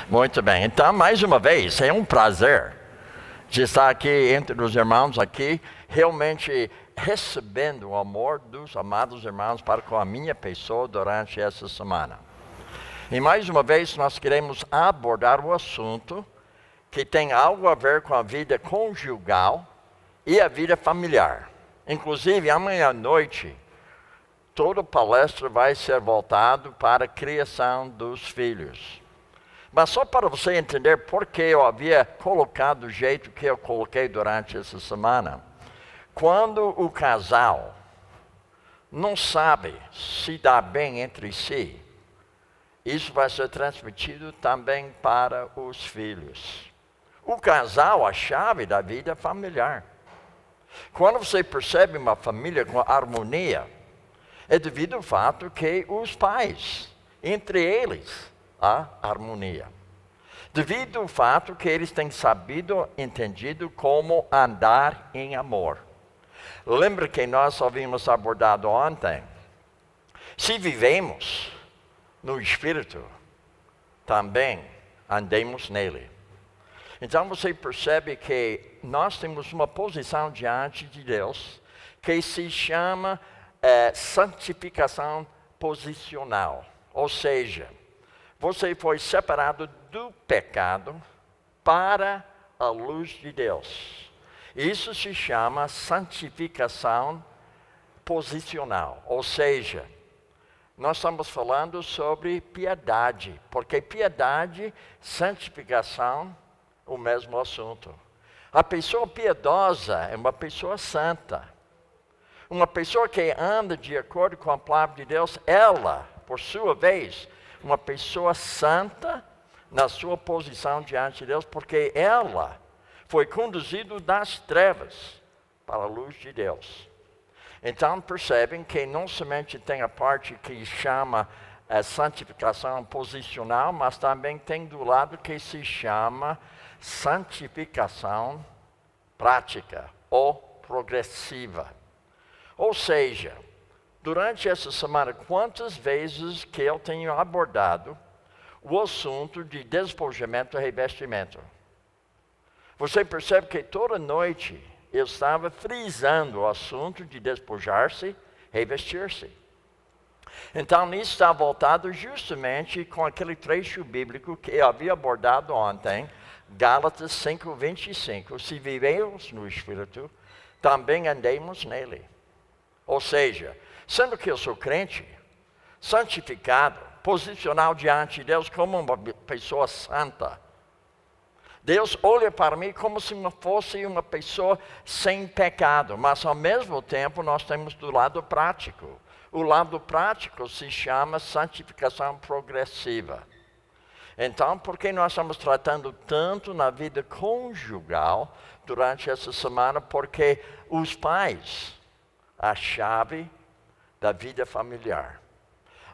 Muito bem. Então, mais uma vez, é um prazer de estar aqui entre os irmãos aqui, realmente recebendo o amor dos amados irmãos para com a minha pessoa durante essa semana. E mais uma vez, nós queremos abordar o assunto que tem algo a ver com a vida conjugal e a vida familiar. Inclusive, amanhã à noite, toda palestra vai ser voltada para a criação dos filhos. Mas só para você entender por que eu havia colocado do jeito que eu coloquei durante essa semana. Quando o casal não sabe se dá bem entre si, isso vai ser transmitido também para os filhos. O casal é a chave da vida familiar. Quando você percebe uma família com harmonia, é devido ao fato que os pais, entre eles, há harmonia. Devido ao fato que eles têm sabido, entendido como andar em amor. Lembra que nós havíamos abordado ontem? Se vivemos no Espírito, também andemos nele. Então você percebe que nós temos uma posição diante de Deus que se chama santificação posicional. Ou seja, você foi separado do pecado para a luz de Deus. Isso se chama santificação posicional. Ou seja, nós estamos falando sobre piedade, porque piedade e santificação o mesmo assunto. A pessoa piedosa é uma pessoa santa. Uma pessoa que anda de acordo com a palavra de Deus, ela, por sua vez, uma pessoa santa na sua posição diante de Deus, porque ela foi conduzida das trevas para a luz de Deus. Então percebem que não somente tem a parte que chama a santificação posicional, mas também tem do lado que se chama santificação prática ou progressiva. Ou seja, durante essa semana, quantas vezes que eu tenho abordado o assunto de despojamento e revestimento? Você percebe que toda noite eu estava frisando o assunto de despojar-se, revestir-se. Então, isso está voltado justamente com aquele trecho bíblico que eu havia abordado ontem, Gálatas 5:25. Se vivemos no Espírito, também andemos nele. Ou seja, sendo que eu sou crente, santificado, posicional diante de Deus como uma pessoa santa, Deus olha para mim como se eu fosse uma pessoa sem pecado, mas ao mesmo tempo nós temos do lado prático. O lado prático se chama santificação progressiva. Então, por que nós estamos tratando tanto na vida conjugal durante essa semana? Porque os pais, a chave da vida familiar.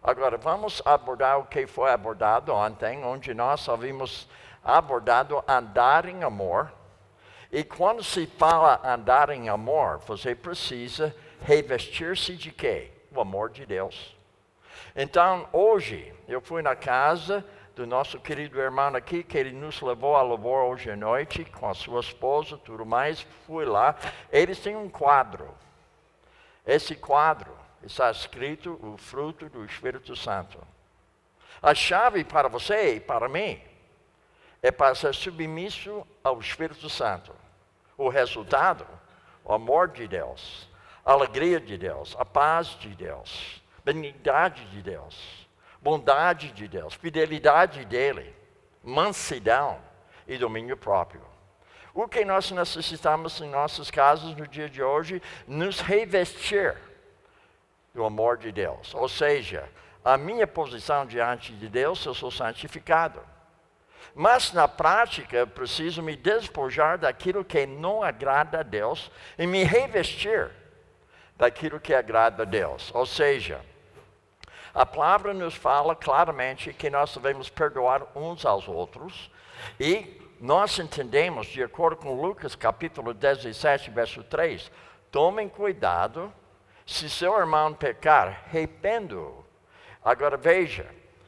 Agora, vamos abordar o que foi abordado ontem, onde nós havíamos abordado andar em amor. E quando se fala andar em amor, você precisa revestir-se de quê? O amor de Deus. Então, hoje, eu fui na casa do nosso querido irmão aqui, que ele nos levou a louvor hoje à noite, com a sua esposa, tudo mais, fui lá. Eles têm um quadro. Esse quadro está escrito o fruto do Espírito Santo. A chave para você e para mim é para ser submisso ao Espírito Santo. O resultado, o amor de Deus, a alegria de Deus, a paz de Deus, benignidade de Deus, bondade de Deus, fidelidade dele, mansidão e domínio próprio. O que nós necessitamos em nossos casos no dia de hoje, nos revestir do amor de Deus. Ou seja, a minha posição diante de Deus, eu sou santificado. Mas na prática, eu preciso me despojar daquilo que não agrada a Deus e me revestir daquilo que agrada a Deus. Ou seja, a palavra nos fala claramente que nós devemos perdoar uns aos outros e nós entendemos, de acordo com Lucas capítulo 17, verso 3, tomem cuidado, se seu irmão pecar, arrependo-o. Agora veja,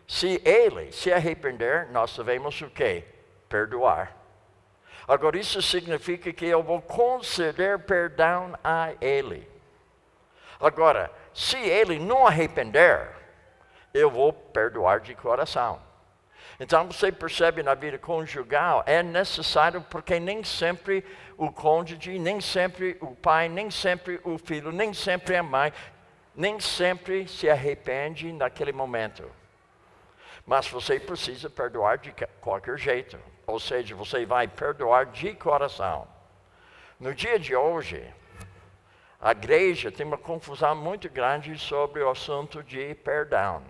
Se ele se arrepender, nós devemos o quê? Perdoar. Agora, isso significa que eu vou conceder perdão a ele. Agora, se ele não arrepender, eu vou perdoar de coração. Então, você percebe na vida conjugal, é necessário, porque nem sempre o cônjuge, nem sempre o pai, nem sempre o filho, nem sempre a mãe, nem sempre se arrepende naquele momento. Mas você precisa perdoar de qualquer jeito. Ou seja, você vai perdoar de coração. No dia de hoje, a igreja tem uma confusão muito grande sobre o assunto de perdão.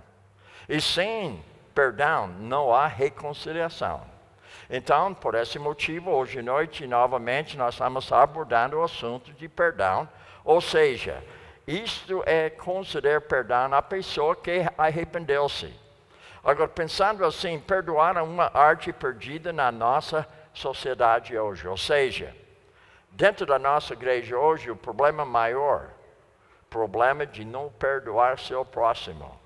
E sem perdão, não há reconciliação. Então, por esse motivo, hoje à noite, novamente, nós estamos abordando o assunto de perdão. Ou seja, isto é conceder perdão à pessoa que arrependeu-se. Agora, pensando assim, perdoar é uma arte perdida na nossa sociedade hoje. Ou seja, dentro da nossa igreja hoje, o problema maior, problema de não perdoar seu próximo.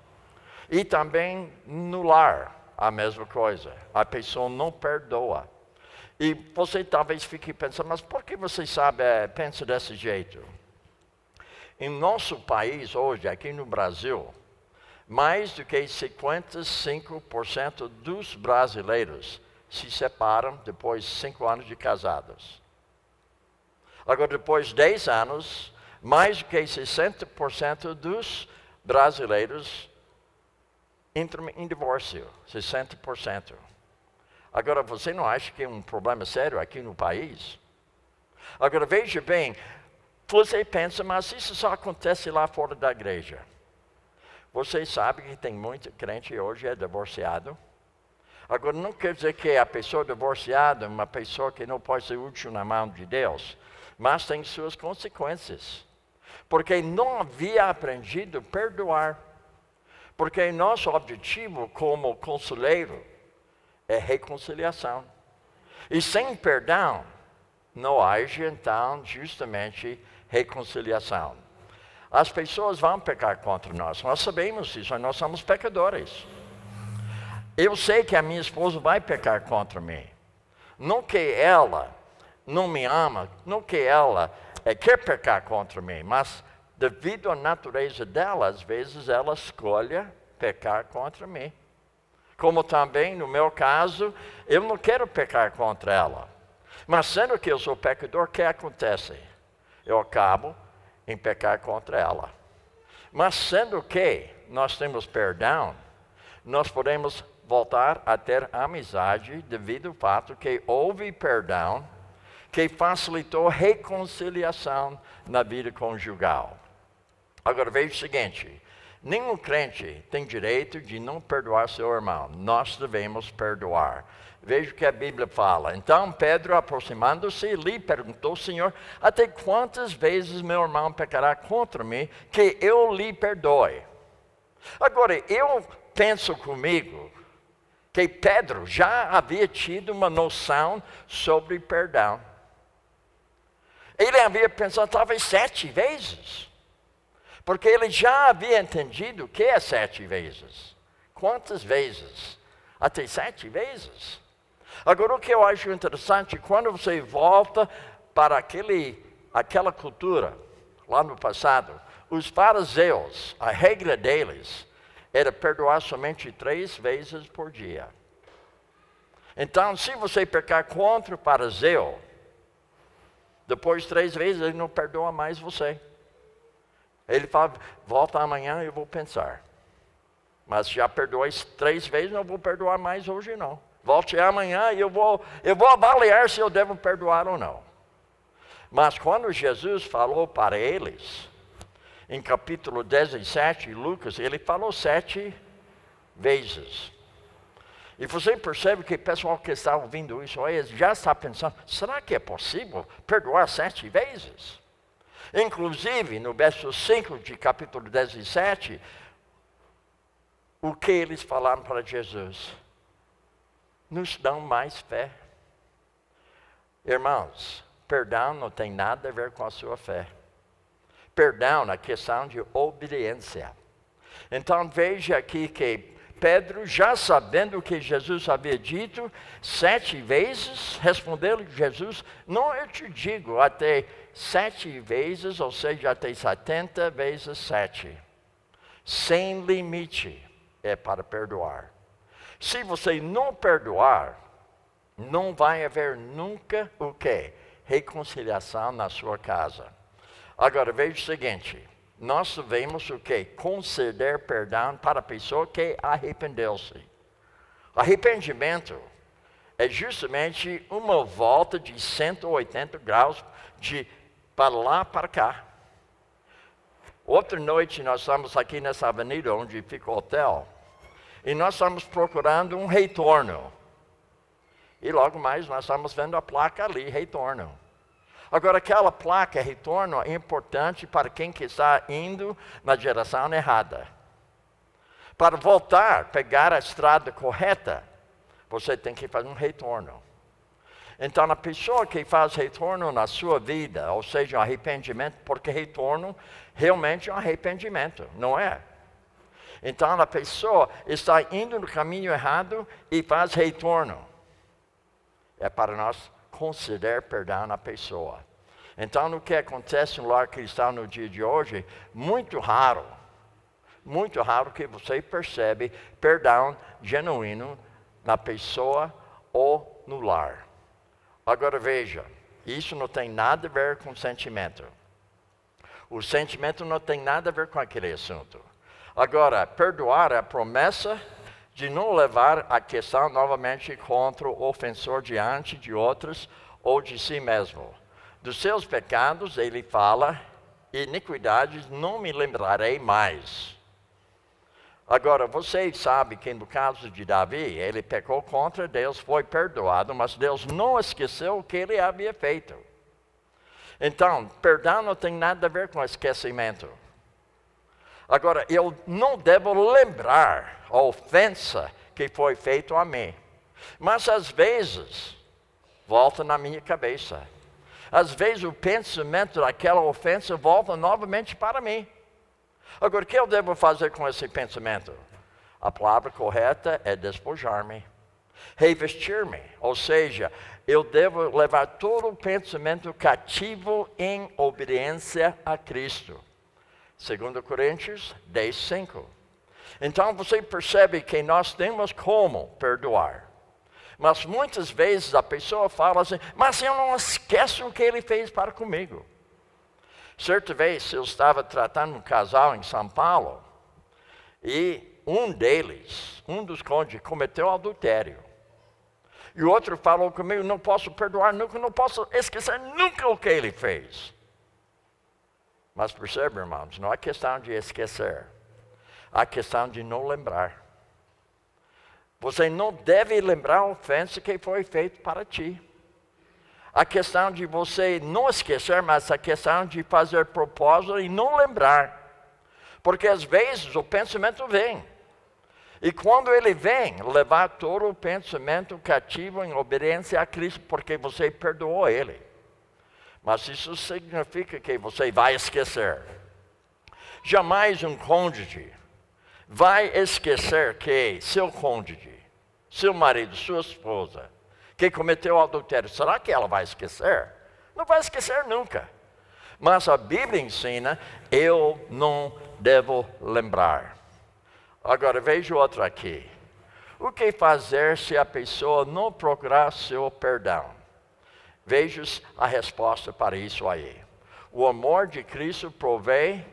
E também no lar, a mesma coisa. A pessoa não perdoa. E você talvez fique pensando, mas por que você pensa desse jeito? Em nosso país hoje, aqui no Brasil, mais do que 55% dos brasileiros se separam depois de 5 anos de casados. Agora, depois de 10 anos, mais do que 60% dos brasileiros entram em divórcio. 60%. Agora, você não acha que é um problema sério aqui no país? Agora, veja bem, você pensa, mas isso só acontece lá fora da igreja. Você sabe que tem muito crente hoje é divorciado. Agora, não quer dizer que a pessoa divorciada é uma pessoa que não pode ser útil na mão de Deus, mas tem suas consequências. Porque não havia aprendido a perdoar. Porque nosso objetivo como conselheiro é reconciliação. E sem perdão, não age então justamente reconciliação. As pessoas vão pecar contra nós sabemos disso, nós somos pecadores. Eu sei que a minha esposa vai pecar contra mim. Não que ela não me ama, não que ela quer pecar contra mim, mas devido à natureza dela, às vezes ela escolhe pecar contra mim. Como também, no meu caso, eu não quero pecar contra ela. Mas sendo que eu sou pecador, o que acontece? Eu acabo em pecar contra ela. Mas sendo que nós temos perdão, nós podemos voltar a ter amizade devido ao fato que houve perdão, que facilitou reconciliação na vida conjugal. Agora veja o seguinte, nenhum crente tem direito de não perdoar seu irmão. Nós devemos perdoar. Veja o que a Bíblia fala. Então Pedro, aproximando-se, lhe perguntou: Senhor, até quantas vezes meu irmão pecará contra mim, que eu lhe perdoe? Agora, eu penso comigo que Pedro já havia tido uma noção sobre perdão. Ele havia pensado talvez 7 vezes. Porque ele já havia entendido o que é 7 vezes. Quantas vezes? Até 7 vezes. Agora, o que eu acho interessante, quando você volta para aquela cultura, lá no passado, os fariseus, a regra deles era perdoar somente 3 vezes por dia. Então, se você pecar contra o fariseu, depois de 3 vezes, ele não perdoa mais você. Ele fala, volta amanhã, eu vou pensar. Mas já perdoei 3 vezes, não vou perdoar mais hoje não. Volte amanhã e eu vou avaliar se eu devo perdoar ou não. Mas quando Jesus falou para eles, em capítulo 17, Lucas, ele falou 7 vezes. E você percebe que o pessoal que está ouvindo isso aí já está pensando, será que é possível perdoar 7 vezes? Inclusive, no verso 5 de capítulo 17, o que eles falaram para Jesus? Nos dão mais fé. Irmãos, perdão não tem nada a ver com a sua fé. Perdão é questão de obediência. Então veja aqui que Pedro, já sabendo o que Jesus havia dito, 7 vezes, respondeu Jesus, não eu te digo, até 7 vezes, ou seja, até 70 vezes 7. Sem limite é para perdoar. Se você não perdoar, não vai haver nunca o quê? Reconciliação na sua casa. Agora veja o seguinte, nós devemos o quê? Conceder perdão para a pessoa que arrependeu-se. Arrependimento é justamente uma volta de 180 graus para lá para cá. Outra noite nós estamos aqui nessa avenida onde fica o hotel e nós estamos procurando um retorno. E logo mais nós estamos vendo a placa ali, retorno. Agora aquela placa retorno é importante para quem que está indo na direção errada. Para voltar, pegar a estrada correta, você tem que fazer um retorno. Então a pessoa que faz retorno na sua vida, ou seja, um arrependimento, porque retorno realmente é um arrependimento, não é? Então a pessoa está indo no caminho errado e faz retorno. É para nós conceder perdão à pessoa. Então, o que acontece no lar cristão no dia de hoje, muito raro que você percebe perdão genuíno na pessoa ou no lar. Agora veja, isso não tem nada a ver com sentimento. O sentimento não tem nada a ver com aquele assunto. Agora, perdoar é a promessa de não levar a questão novamente contra o ofensor diante de outros ou de si mesmo. Dos seus pecados, ele fala, iniquidades não me lembrarei mais. Agora, você sabe que no caso de Davi, ele pecou contra Deus, foi perdoado, mas Deus não esqueceu o que ele havia feito. Então, perdão não tem nada a ver com esquecimento. Agora, eu não devo lembrar a ofensa que foi feita a mim. Mas às vezes, volta na minha cabeça. Às vezes o pensamento daquela ofensa volta novamente para mim. Agora, o que eu devo fazer com esse pensamento? A palavra correta é despojar-me. Revestir-me. Ou seja, eu devo levar todo o pensamento cativo em obediência a Cristo. 2 Coríntios 10:5. Então você percebe que nós temos como perdoar. Mas muitas vezes a pessoa fala assim, mas eu não esqueço o que ele fez para comigo. Certa vez eu estava tratando um casal em São Paulo e um dos cônjuges cometeu adultério. E o outro falou comigo, não posso perdoar nunca, não posso esquecer nunca o que ele fez. Mas percebe, irmãos, não é questão de esquecer, é questão de não lembrar. Você não deve lembrar a ofensa que foi feita para ti. A questão de você não esquecer, mas a questão de fazer propósito e não lembrar. Porque às vezes o pensamento vem. E quando ele vem, levar todo o pensamento cativo em obediência a Cristo, porque você perdoou ele. Mas isso significa que você vai esquecer. Jamais um cônjuge vai esquecer que seu cônjuge, seu marido, sua esposa, que cometeu adultério, será que ela vai esquecer? Não vai esquecer nunca. Mas a Bíblia ensina, eu não devo lembrar. Agora veja outro aqui. O que fazer se a pessoa não procurar seu perdão? Veja a resposta para isso aí. O amor de Cristo provê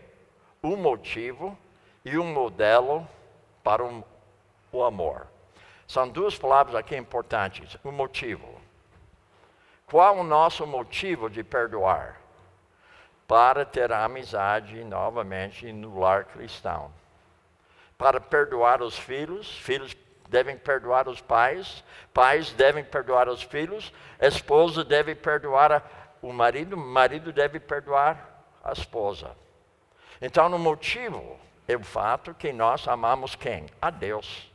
um motivo e um modelo para o amor. São duas palavras aqui importantes. O motivo. Qual o nosso motivo de perdoar? Para ter a amizade novamente no lar cristão. Para perdoar os filhos, filhos devem perdoar os pais, pais devem perdoar os filhos, a esposa deve perdoar o marido deve perdoar a esposa. Então, o motivo é o fato que nós amamos quem? A Deus.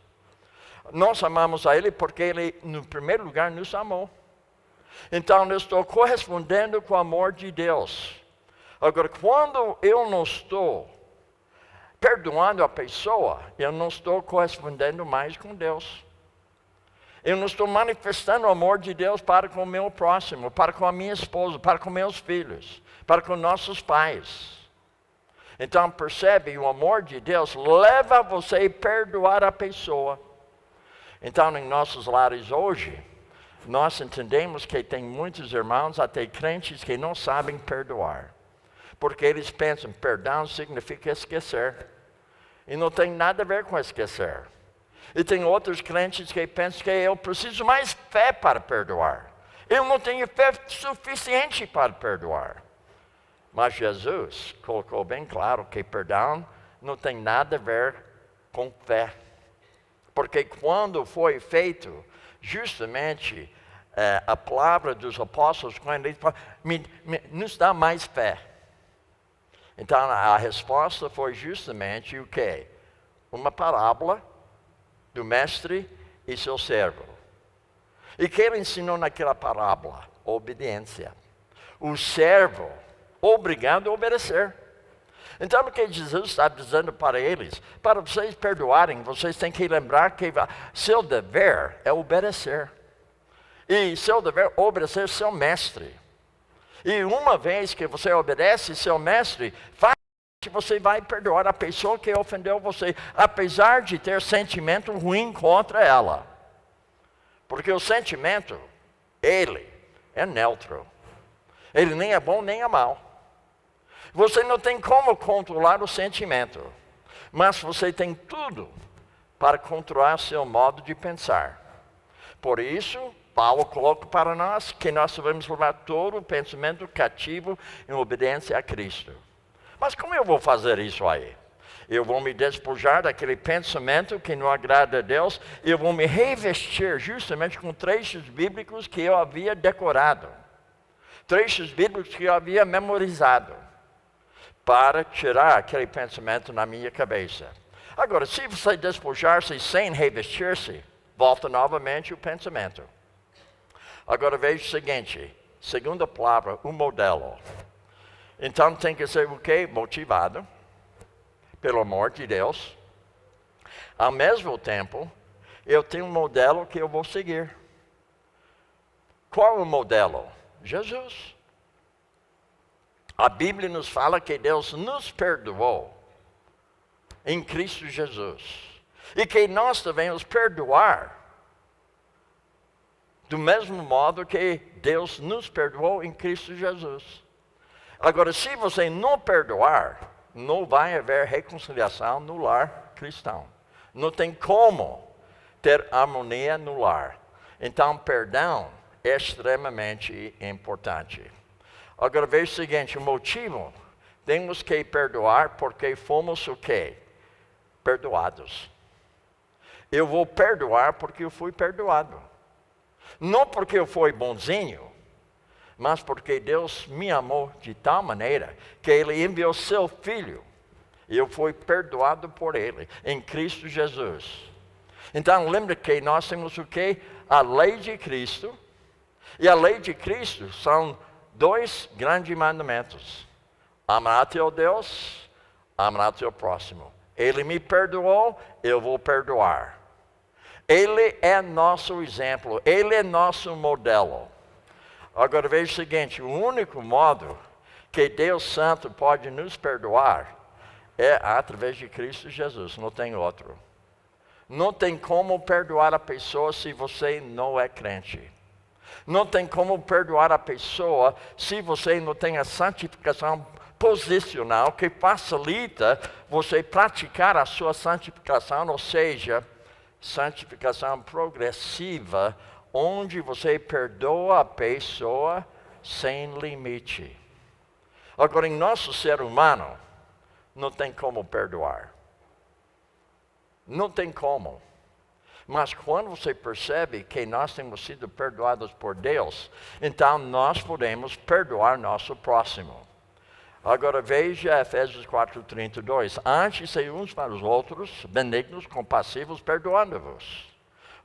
Nós amamos a Ele porque Ele, no primeiro lugar, nos amou. Então, eu estou correspondendo com o amor de Deus. Agora, quando eu não estou perdoando a pessoa, eu não estou correspondendo mais com Deus. Eu não estou manifestando o amor de Deus para com o meu próximo, para com a minha esposa, para com meus filhos, para com nossos pais. Então percebe, o amor de Deus leva você a perdoar a pessoa. Então em nossos lares hoje, nós entendemos que tem muitos irmãos, até crentes, que não sabem perdoar. Porque eles pensam, perdão significa esquecer. E não tem nada a ver com esquecer. E tem outros crentes que pensam que eu preciso mais fé para perdoar. Eu não tenho fé suficiente para perdoar. Mas Jesus colocou bem claro que perdão não tem nada a ver com fé. Porque quando foi feito, justamente a palavra dos apóstolos, quando eles falam, nos dá mais fé. Então a resposta foi justamente o quê? Uma parábola do mestre e seu servo. E que ele ensinou naquela parábola? Obediência. O servo, obrigado a obedecer. Então o que Jesus está dizendo para eles? Para vocês perdoarem, vocês têm que lembrar que seu dever é obedecer. E seu dever é obedecer seu mestre. E uma vez que você obedece seu mestre, você vai perdoar a pessoa que ofendeu você, apesar de ter sentimento ruim contra ela. Porque o sentimento, ele é neutro. Ele nem é bom nem é mau. Você não tem como controlar o sentimento, mas você tem tudo para controlar seu modo de pensar. Por isso, Paulo coloca para nós que nós devemos levar todo o pensamento cativo em obediência a Cristo. Mas como eu vou fazer isso aí? Eu vou me despojar daquele pensamento que não agrada a Deus, eu vou me revestir justamente com trechos bíblicos que eu havia decorado. Trechos bíblicos que eu havia memorizado, para tirar aquele pensamento na minha cabeça. Agora, se você despojar-se sem revestir-se, volta novamente o pensamento. Agora veja o seguinte, segunda palavra, o modelo. Então tem que ser o quê? Motivado pelo amor de Deus. Ao mesmo tempo, eu tenho um modelo que eu vou seguir. Qual é o modelo? Jesus. A Bíblia nos fala que Deus nos perdoou em Cristo Jesus. E que nós devemos perdoar do mesmo modo que Deus nos perdoou em Cristo Jesus. Agora, se você não perdoar, não vai haver reconciliação no lar cristão. Não tem como ter harmonia no lar. Então, perdão é extremamente importante. Agora, veja o seguinte, o motivo, temos que perdoar porque fomos o quê? Perdoados. Eu vou perdoar porque eu fui perdoado. Não porque eu fui bonzinho, mas porque Deus me amou de tal maneira que Ele enviou seu Filho. E eu fui perdoado por Ele, em Cristo Jesus. Então, lembra que nós temos o quê? A lei de Cristo. E a lei de Cristo são dois grandes mandamentos. Amar teu Deus, amar teu próximo. Ele me perdoou, eu vou perdoar. Ele é nosso exemplo, Ele é nosso modelo. Agora veja o seguinte, o único modo que Deus Santo pode nos perdoar é através de Cristo Jesus, não tem outro. Não tem como perdoar a pessoa se você não é crente. Não tem como perdoar a pessoa se você não tem a santificação posicional que facilita você praticar a sua santificação, ou seja, santificação progressiva, onde você perdoa a pessoa sem limite. Agora, em nosso ser humano, não tem como perdoar. Não tem como. Mas quando você percebe que nós temos sido perdoados por Deus, então nós podemos perdoar nosso próximo. Agora veja Efésios 4:32. Antes, sei uns para os outros, benignos, compassivos, perdoando-vos.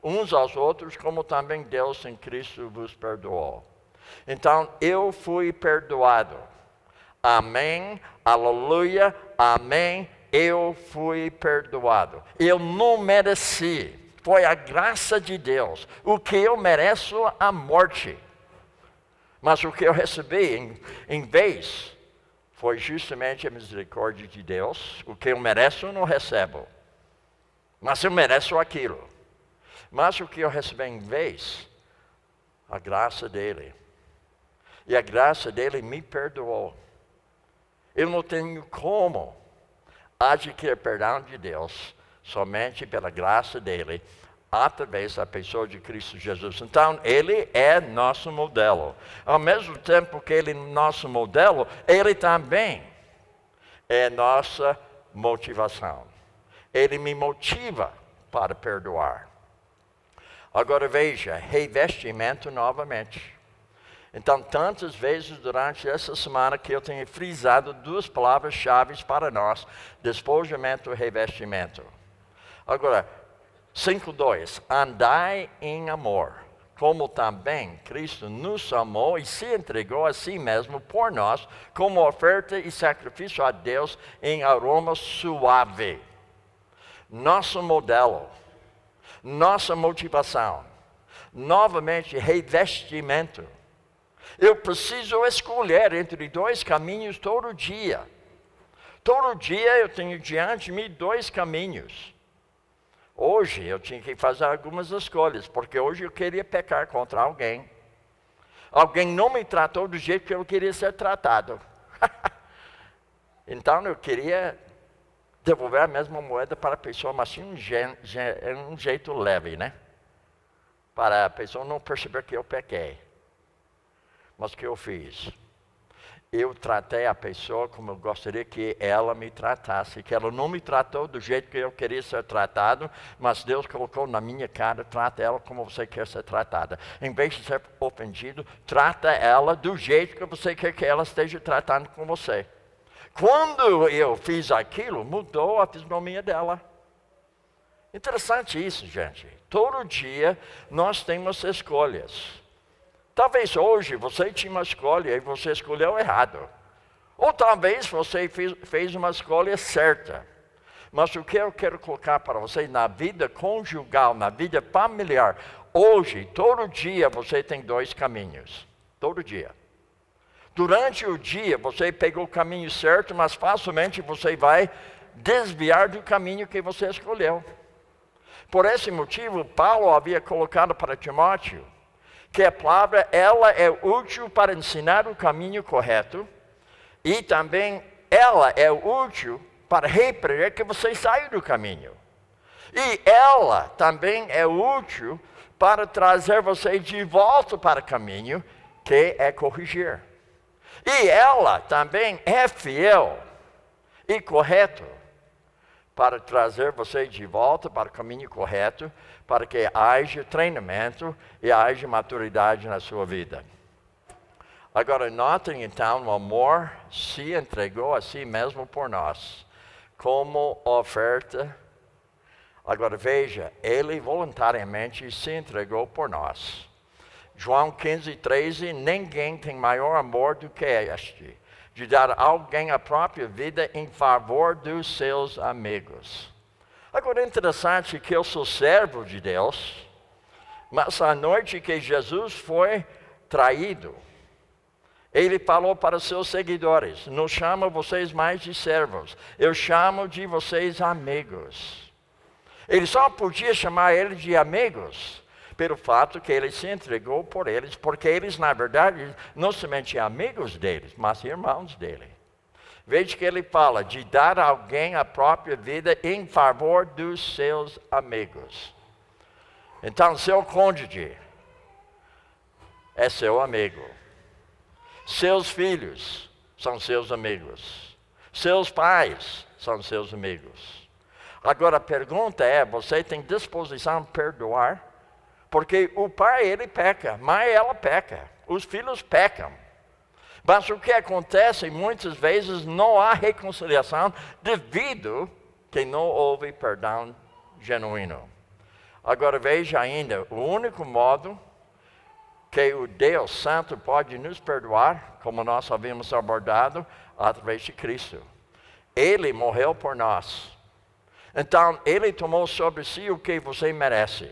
Uns aos outros, como também Deus em Cristo vos perdoou. Então, eu fui perdoado. Amém, aleluia, amém, eu fui perdoado. Eu não mereci. Foi a graça de Deus. O que eu mereço, a morte. Mas o que eu recebi em vez, foi justamente a misericórdia de Deus. O que eu mereço, eu não recebo. Mas eu mereço aquilo. Mas o que eu recebi em vez, a graça dele. E a graça dele me perdoou. Eu não tenho como adquirir perdão de Deus somente pela graça dele, através da pessoa de Cristo Jesus. Então, ele é nosso modelo. Ao mesmo tempo que ele é nosso modelo, ele também é nossa motivação. Ele me motiva para perdoar. Agora veja, revestimento novamente. Então, tantas vezes durante essa semana que eu tenho frisado duas palavras-chave para nós: despojamento e revestimento. Agora, 5:2, andai em amor, como também Cristo nos amou e se entregou a si mesmo por nós, como oferta e sacrifício a Deus em aroma suave. Nosso modelo, nossa motivação, novamente revestimento. Eu preciso escolher entre dois caminhos todo dia. Todo dia eu tenho diante de mim dois caminhos. Hoje eu tinha que fazer algumas escolhas, porque hoje eu queria pecar contra alguém. Alguém não me tratou do jeito que eu queria ser tratado. Então eu queria devolver a mesma moeda para a pessoa, mas assim um jeito leve, né? Para a pessoa não perceber que eu pequei. Mas o que eu fiz? Eu tratei a pessoa como eu gostaria que ela me tratasse, que ela não me tratou do jeito que eu queria ser tratado, mas Deus colocou na minha cara: trata ela como você quer ser tratada. Em vez de ser ofendido, trata ela do jeito que você quer que ela esteja tratando com você. Quando eu fiz aquilo, mudou a fisionomia dela. Interessante isso, gente. Todo dia nós temos escolhas. Talvez hoje você tinha uma escolha e você escolheu errado. Ou talvez você fez uma escolha certa. Mas o que eu quero colocar para você na vida conjugal, na vida familiar, hoje, todo dia você tem dois caminhos. Todo dia. Durante o dia você pegou o caminho certo, mas facilmente você vai desviar do caminho que você escolheu. Por esse motivo, Paulo havia colocado para Timóteo que a palavra, ela é útil para ensinar o caminho correto, e também ela é útil para repreender que você saia do caminho. E ela também é útil para trazer você de volta para o caminho, que é corrigir. E ela também é fiel e correto para trazer você de volta para o caminho correto, para que haja treinamento e haja maturidade na sua vida. Agora, notem então, o amor se entregou a si mesmo por nós, como oferta. Agora veja, ele voluntariamente se entregou por nós. João 15:13, ninguém tem maior amor do que este, de dar a alguém a própria vida em favor dos seus amigos. Agora é interessante que eu sou servo de Deus, mas a noite que Jesus foi traído, ele falou para os seus seguidores: não chamo vocês mais de servos, eu chamo de vocês amigos. Ele só podia chamar eles de amigos pelo fato que ele se entregou por eles, porque eles na verdade não somente amigos deles, mas irmãos dele. Veja que ele fala de dar a alguém a própria vida em favor dos seus amigos. Então, seu cônjuge é seu amigo. Seus filhos são seus amigos. Seus pais são seus amigos. Agora a pergunta é, você tem disposição a perdoar? Porque o pai, ele peca, a mãe, ela peca, os filhos pecam. Mas o que acontece, muitas vezes não há reconciliação devido que não houve perdão genuíno. Agora veja ainda, o único modo que o Deus Santo pode nos perdoar, como nós havíamos abordado, através de Cristo. Ele morreu por nós. Então, Ele tomou sobre si o que você merece.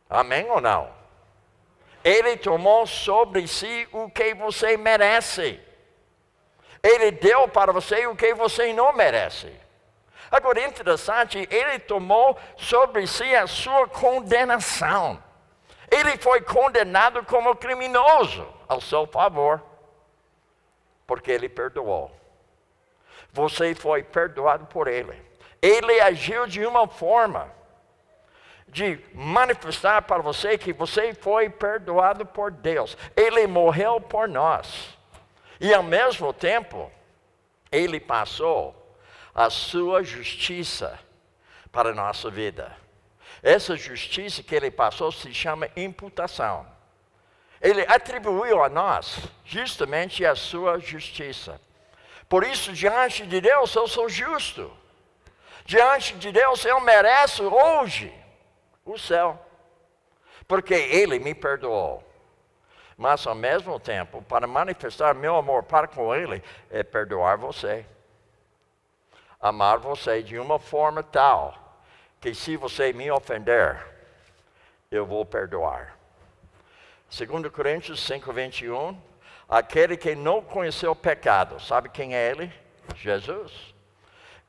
Amém ou não? Ele tomou sobre si o que você merece. Ele deu para você o que você não merece. Agora, interessante, Ele tomou sobre si a sua condenação. Ele foi condenado como criminoso ao seu favor, porque Ele perdoou. Você foi perdoado por Ele. Ele agiu de uma forma de manifestar para você que você foi perdoado por Deus. Ele morreu por nós. E ao mesmo tempo, Ele passou a sua justiça para a nossa vida. Essa justiça que Ele passou se chama imputação. Ele atribuiu a nós justamente a sua justiça. Por isso, diante de Deus, eu sou justo. Diante de Deus, eu mereço hoje o céu. Porque Ele me perdoou. Mas, ao mesmo tempo, para manifestar meu amor para com Ele, é perdoar você. Amar você de uma forma tal que se você me ofender, eu vou perdoar. 2 Coríntios 5:21, aquele que não conheceu o pecado, sabe quem é Ele? Jesus.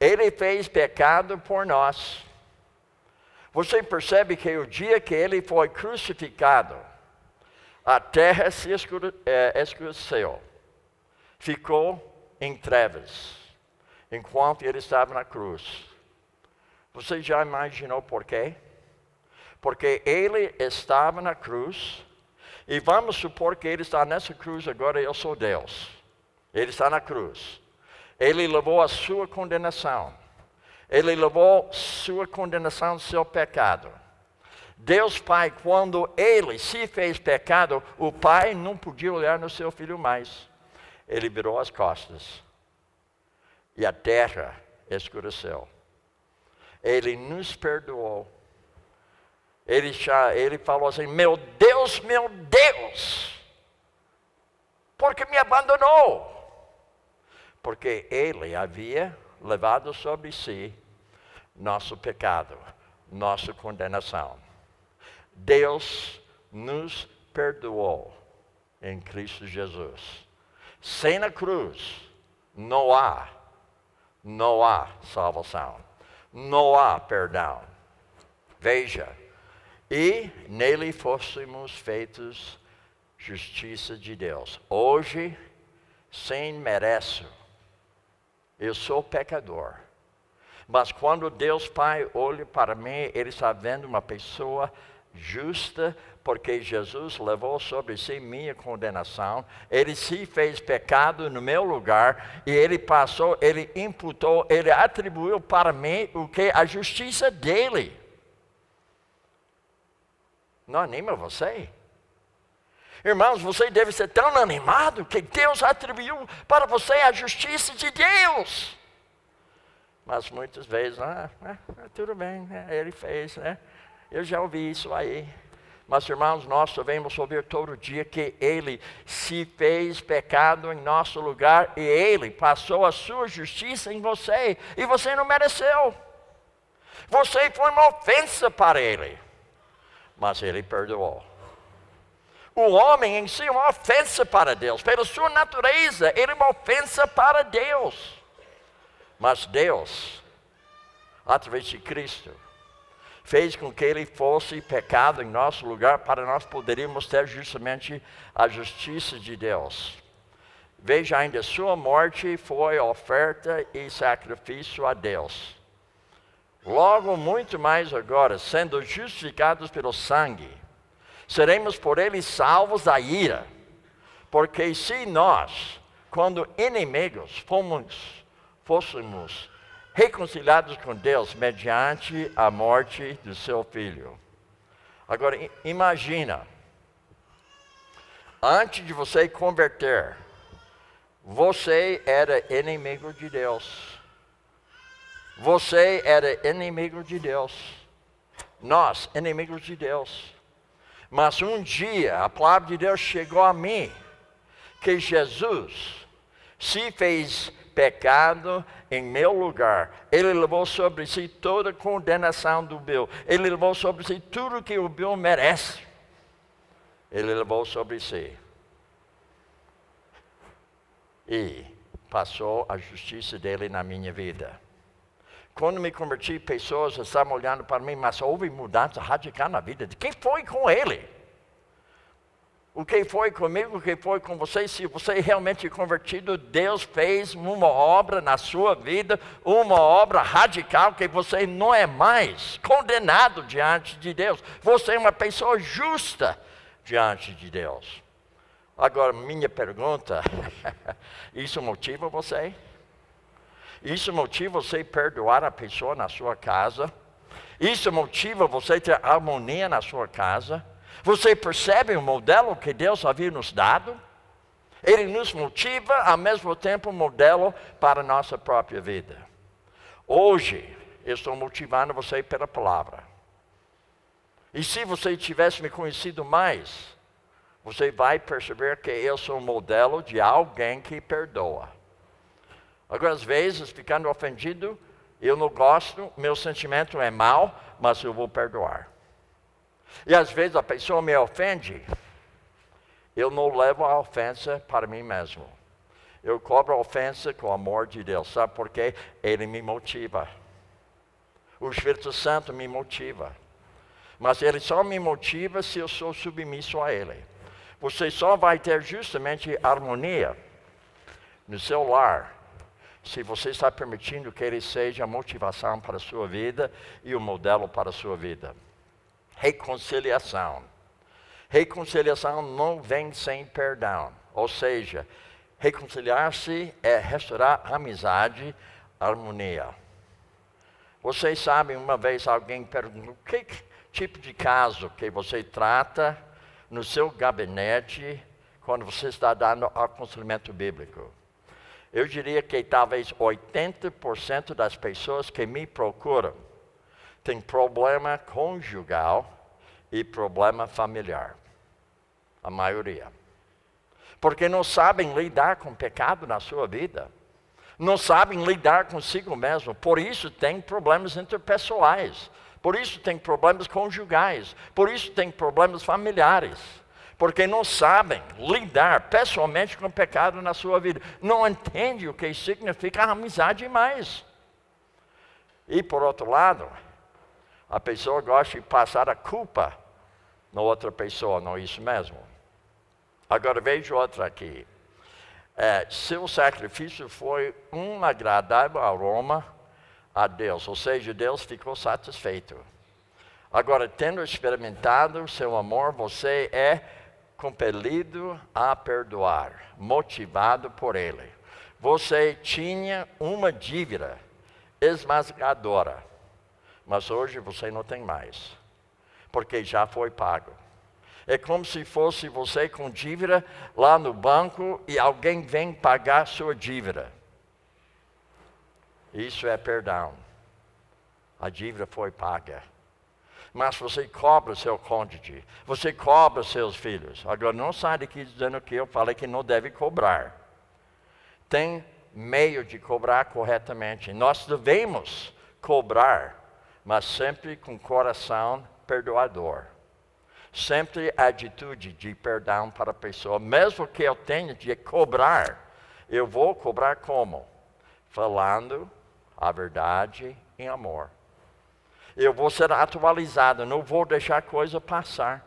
Ele fez pecado por nós. Você percebe que o dia que Ele foi crucificado, a terra se escureceu, ficou em trevas, enquanto Ele estava na cruz. Você já imaginou por quê? Porque Ele estava na cruz, e vamos supor que Ele está nessa cruz agora, eu sou Deus. Ele está na cruz. Ele levou a sua condenação. Ele levou sua condenação do seu pecado. Deus Pai, quando Ele se fez pecado, o Pai não podia olhar no seu Filho mais. Ele virou as costas. E a terra escureceu. Ele nos perdoou. Ele falou assim, meu Deus, por que me abandonou? Porque Ele havia levado sobre si nosso pecado, nossa condenação. Deus nos perdoou em Cristo Jesus. Sem a cruz, não há salvação. Não há perdão. Veja, e nele fôssemos feitos justiça de Deus. Hoje, sem mereço, eu sou pecador. Mas quando Deus Pai olha para mim, Ele está vendo uma pessoa justa, porque Jesus levou sobre si minha condenação. Ele se fez pecado no meu lugar, e Ele passou, Ele imputou, Ele atribuiu para mim o que? A justiça dEle. Não anima você? Irmãos, você deve ser tão animado que Deus atribuiu para você a justiça de Deus. Mas muitas vezes, tudo bem, Ele fez, eu já ouvi isso aí. Mas, irmãos, nós devemos ouvir todo dia que Ele se fez pecado em nosso lugar e Ele passou a sua justiça em você e você não mereceu. Você foi uma ofensa para Ele, mas Ele perdoou. O homem em si é uma ofensa para Deus. Pela sua natureza, ele é uma ofensa para Deus. Mas Deus, através de Cristo, fez com que Ele fosse pecado em nosso lugar para nós poderíamos ter justamente a justiça de Deus. Veja ainda, sua morte foi oferta e sacrifício a Deus. Logo, muito mais agora, sendo justificados pelo sangue, seremos por Ele salvos da ira. Porque se nós, quando inimigos, fôssemos reconciliados com Deus mediante a morte do seu Filho. Agora, imagina, antes de você converter, você era inimigo de Deus. Você era inimigo de Deus. Nós, inimigos de Deus. Mas um dia a palavra de Deus chegou a mim, que Jesus se fez pecado em meu lugar. Ele levou sobre si toda a condenação do Bill. Ele levou sobre si tudo que o Bill merece. Ele levou sobre si. E passou a justiça dele na minha vida. Quando me converti, pessoas estavam olhando para mim, mas houve mudança radical na vida. Quem foi com ele? O que foi comigo, o que foi com você? Se você é realmente convertido, Deus fez uma obra na sua vida, uma obra radical que você não é mais condenado diante de Deus. Você é uma pessoa justa diante de Deus. Agora, minha pergunta, isso motiva você? Isso motiva você perdoar a pessoa na sua casa? Isso motiva você ter harmonia na sua casa? Você percebe o modelo que Deus havia nos dado? Ele nos motiva, ao mesmo tempo, um modelo para a nossa própria vida. Hoje, eu estou motivando você pela palavra. E se você tivesse me conhecido mais, você vai perceber que eu sou um modelo de alguém que perdoa. Agora, às vezes, ficando ofendido, eu não gosto, meu sentimento é mau, mas eu vou perdoar. E às vezes a pessoa me ofende, eu não levo a ofensa para mim mesmo. Eu cobro a ofensa com o amor de Deus. Sabe por quê? Ele me motiva. O Espírito Santo me motiva. Mas ele só me motiva se eu sou submisso a ele. Você só vai ter justamente harmonia no seu lar se você está permitindo que ele seja a motivação para a sua vida e o modelo para a sua vida. Reconciliação. Reconciliação não vem sem perdão. Ou seja, reconciliar-se é restaurar a amizade, a harmonia. Vocês sabem, uma vez alguém perguntou, que tipo de caso que você trata no seu gabinete quando você está dando aconselhamento bíblico? Eu diria que talvez 80% das pessoas que me procuram tem problema conjugal e problema familiar. A maioria. Porque não sabem lidar com o pecado na sua vida. Não sabem lidar consigo mesmo. Por isso tem problemas interpessoais. Por isso tem problemas conjugais. Por isso tem problemas familiares. Porque não sabem lidar pessoalmente com o pecado na sua vida. Não entendem o que significa amizade mais. E por outro lado, a pessoa gosta de passar a culpa na outra pessoa, não é isso mesmo? Agora veja outra aqui. Seu sacrifício foi um agradável aroma a Deus, ou seja, Deus ficou satisfeito. Agora, tendo experimentado seu amor, você é compelido a perdoar, motivado por ele. Você tinha uma dívida esmagadora. Mas hoje você não tem mais, porque já foi pago. É como se fosse você com dívida lá no banco e alguém vem pagar sua dívida. Isso é perdão. A dívida foi paga. Mas você cobra seu cônjuge, você cobra seus filhos. Agora não sai daqui dizendo que eu falei que não deve cobrar. Tem meio de cobrar corretamente. Nós devemos cobrar, mas sempre com coração perdoador. Sempre a atitude de perdão para a pessoa. Mesmo que eu tenha de cobrar, eu vou cobrar como? Falando a verdade em amor. Eu vou ser atualizado, não vou deixar a coisa passar.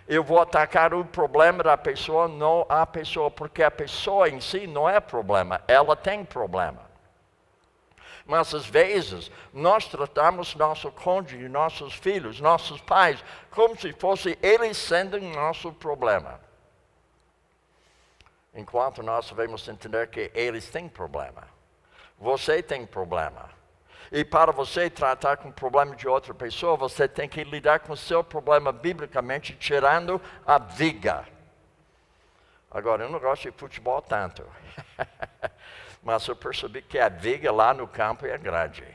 Eu vou atacar o problema da pessoa, não a pessoa, porque a pessoa em si não é problema, ela tem problema. Mas às vezes nós tratamos nosso cônjuge, nossos filhos, nossos pais, como se fosse eles sendo nosso problema. Enquanto nós devemos entender que eles têm problema. Você tem problema. E para você tratar com o problema de outra pessoa, você tem que lidar com o seu problema biblicamente, tirando a viga. Agora, eu não gosto de futebol tanto. Mas eu percebi que a viga lá no campo é grande.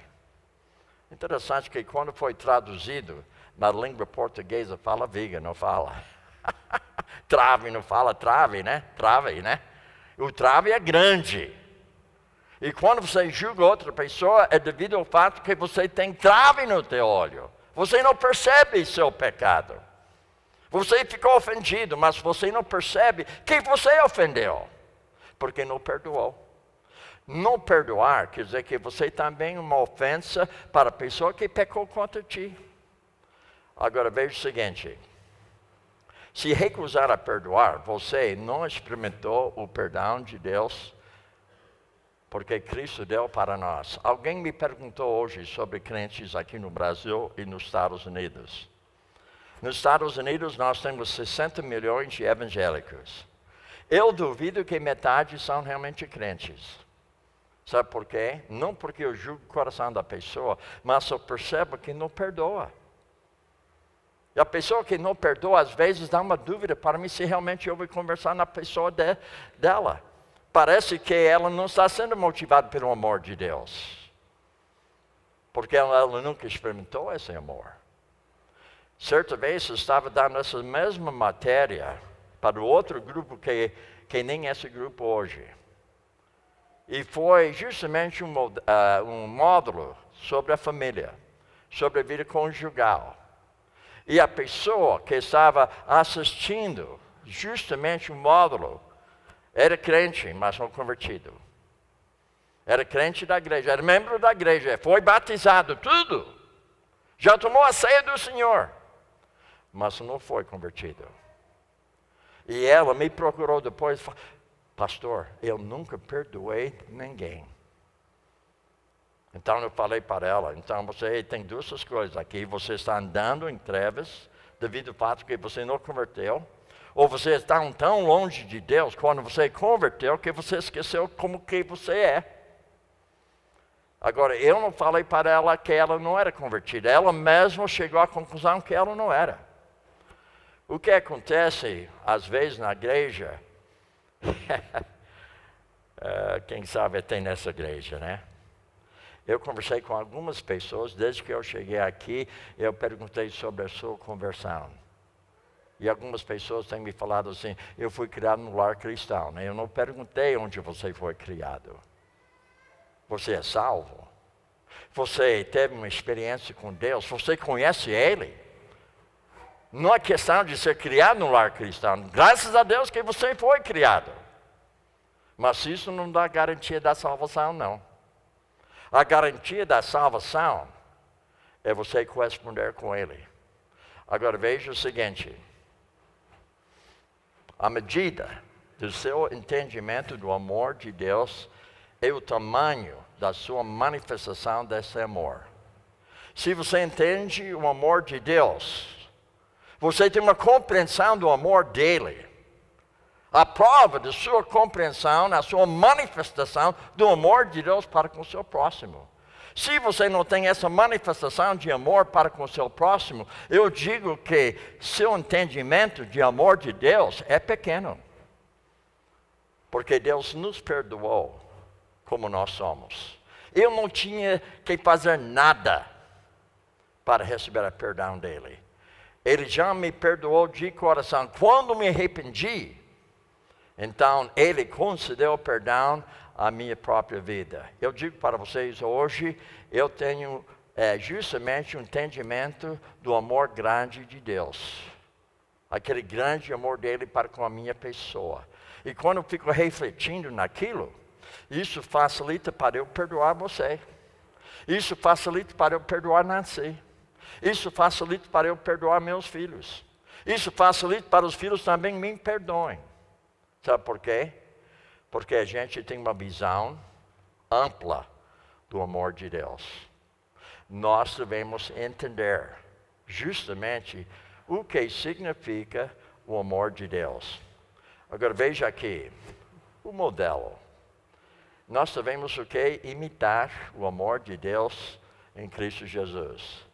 Interessante que quando foi traduzido na língua portuguesa, fala viga, não fala. Trave, não fala trave, né? Trave, né? O trave é grande. E quando você julga outra pessoa, é devido ao fato que você tem trave no teu olho. Você não percebe seu pecado. Você ficou ofendido, mas você não percebe que você ofendeu, porque não perdoou. Não perdoar quer dizer que você também é uma ofensa para a pessoa que pecou contra ti. Agora veja o seguinte. Se recusar a perdoar, você não experimentou o perdão de Deus, porque Cristo deu para nós. Alguém me perguntou hoje sobre crentes aqui no Brasil e nos Estados Unidos. Nos Estados Unidos nós temos 60 milhões de evangélicos. Eu duvido que metade são realmente crentes. Sabe por quê? Não porque eu julgo o coração da pessoa, mas eu percebo que não perdoa. E a pessoa que não perdoa, às vezes, dá uma dúvida para mim se realmente eu vou conversar na pessoa dela. Parece que ela não está sendo motivada pelo amor de Deus. Porque ela nunca experimentou esse amor. Certa vez eu estava dando essa mesma matéria para o outro grupo que nem esse grupo hoje. E foi justamente um módulo sobre a família, sobre a vida conjugal. E a pessoa que estava assistindo justamente o módulo era crente, mas não convertido. Era crente da igreja, era membro da igreja, foi batizado, tudo. Já tomou a ceia do Senhor, mas não foi convertido. E ela me procurou depois e falou, pastor, eu nunca perdoei ninguém. Então eu falei para ela, então você tem duas coisas aqui, você está andando em trevas, devido ao fato que você não converteu, ou você está tão longe de Deus, quando você converteu, que você esqueceu como que você é. Agora, eu não falei para ela que ela não era convertida, ela mesma chegou à conclusão que ela não era. O que acontece, às vezes, na igreja, quem sabe tem nessa igreja, né? Eu conversei com algumas pessoas, desde que eu cheguei aqui, eu perguntei sobre a sua conversão. E algumas pessoas têm me falado assim, eu fui criado no lar cristão, né? Eu não perguntei onde você foi criado. Você é salvo? Você teve uma experiência com Deus? Você conhece Ele? Não é questão de ser criado no lar cristão. Graças a Deus que você foi criado. Mas isso não dá garantia da salvação, não. A garantia da salvação é você corresponder com Ele. Agora veja o seguinte. A medida do seu entendimento do amor de Deus é o tamanho da sua manifestação desse amor. Se você entende o amor de Deus, você tem uma compreensão do amor dele. A prova da sua compreensão, a sua manifestação do amor de Deus para com o seu próximo. Se você não tem essa manifestação de amor para com o seu próximo, eu digo que seu entendimento de amor de Deus é pequeno. Porque Deus nos perdoou como nós somos. Eu não tinha que fazer nada para receber o perdão dele. Ele já me perdoou de coração. Quando me arrependi, então Ele concedeu perdão à minha própria vida. Eu digo para vocês hoje, eu tenho justamente um entendimento do amor grande de Deus. Aquele grande amor dele para com a minha pessoa. E quando eu fico refletindo naquilo, isso facilita para eu perdoar você. Isso facilita para eu perdoar Nancy. Isso facilita para eu perdoar meus filhos. Isso facilita para os filhos também me perdoem. Sabe por quê? Porque a gente tem uma visão ampla do amor de Deus. Nós devemos entender justamente o que significa o amor de Deus. Agora veja aqui, o modelo. Nós devemos o quê? Imitar o amor de Deus em Cristo Jesus.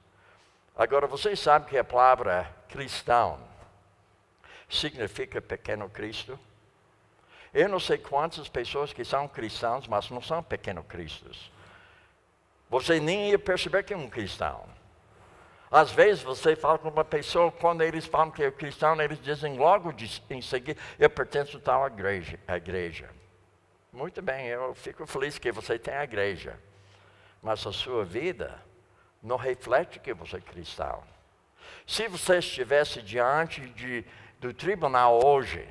Agora vocês sabem que a palavra cristão significa pequeno Cristo? Eu não sei quantas pessoas que são cristãos, mas não são pequenos cristos. Você nem ia perceber que é um cristão. Às vezes você fala com uma pessoa, quando eles falam que é cristão, eles dizem logo em seguida, eu pertenço a tal igreja. Muito bem, eu fico feliz que você tem a igreja. Mas a sua vida não reflete que você é cristão. Se você estivesse diante do tribunal hoje,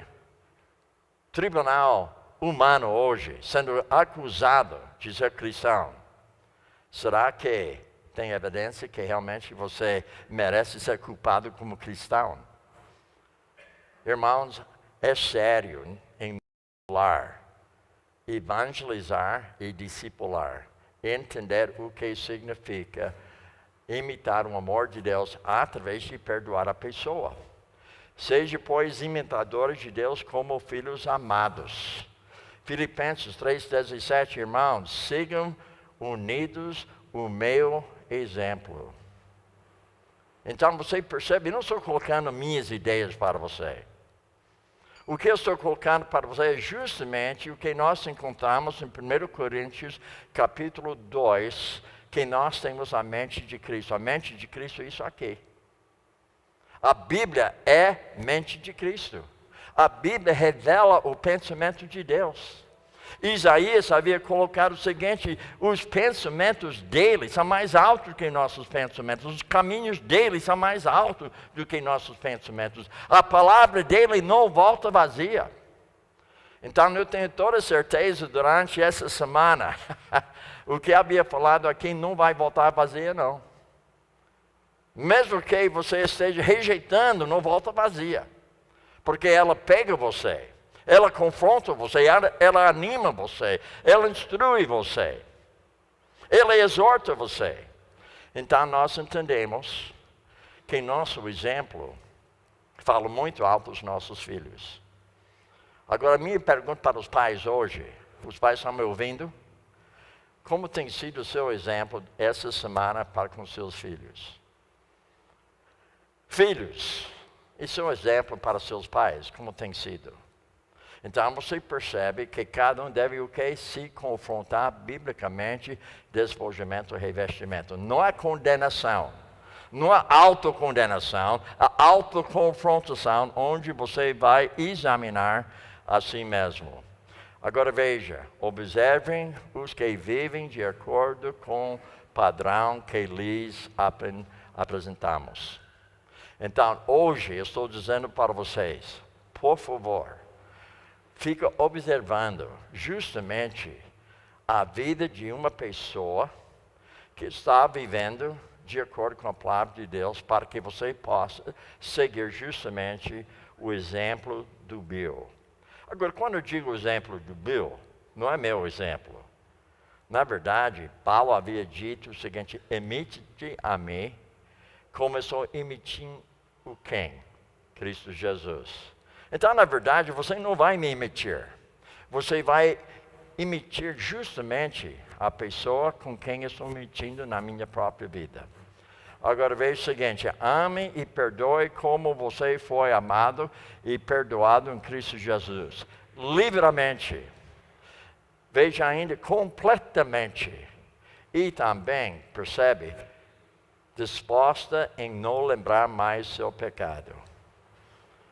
tribunal humano hoje, sendo acusado de ser cristão, será que tem evidência que realmente você merece ser culpado como cristão? Irmãos, é sério em lar, evangelizar e discipular, entender o que significa imitar o amor de Deus através de perdoar a pessoa. Seja, pois, imitadores de Deus como filhos amados. Filipenses 3,17, irmãos, sigam unidos o meu exemplo. Então você percebe, eu não estou colocando minhas ideias para você. O que eu estou colocando para você é justamente o que nós encontramos em 1 Coríntios capítulo 2, que nós temos a mente de Cristo. A mente de Cristo é isso aqui. A Bíblia é mente de Cristo. A Bíblia revela o pensamento de Deus. Isaías havia colocado o seguinte: os pensamentos dele são mais altos que nossos pensamentos, os caminhos dele são mais altos do que nossos pensamentos. A palavra dele não volta vazia. Então eu tenho toda certeza durante essa semana, o que havia falado aqui não vai voltar vazia não. Mesmo que você esteja rejeitando, não volta vazia. Porque ela pega você. Ela confronta você, ela anima você, ela instrui você, ela exorta você. Então nós entendemos que nosso exemplo fala muito alto aos nossos filhos. Agora, minha pergunta para os pais hoje, os pais estão me ouvindo? Como tem sido o seu exemplo essa semana para com seus filhos? Filhos, esse é um exemplo para seus pais, como tem sido? Então você percebe que cada um deve o quê? Se confrontar biblicamente, despojamento e revestimento. Não há condenação, não há autocondenação, há autoconfrontação, onde você vai examinar a si mesmo. Agora veja, observem os que vivem de acordo com o padrão que lhes apresentamos. Então hoje eu estou dizendo para vocês, por favor, fica observando justamente a vida de uma pessoa que está vivendo de acordo com a palavra de Deus, para que você possa seguir justamente o exemplo do Bill. Agora, quando eu digo o exemplo do Bill, não é meu exemplo. Na verdade, Paulo havia dito o seguinte: imite a mim, começou emitindo o quem? Cristo Jesus. Então, na verdade, você não vai me imitar. Você vai imitar justamente a pessoa com quem eu estou mentindo na minha própria vida. Agora veja o seguinte: ame e perdoe como você foi amado e perdoado em Cristo Jesus. Livremente. Veja ainda, completamente. E também, percebe, disposta em não lembrar mais seu pecado.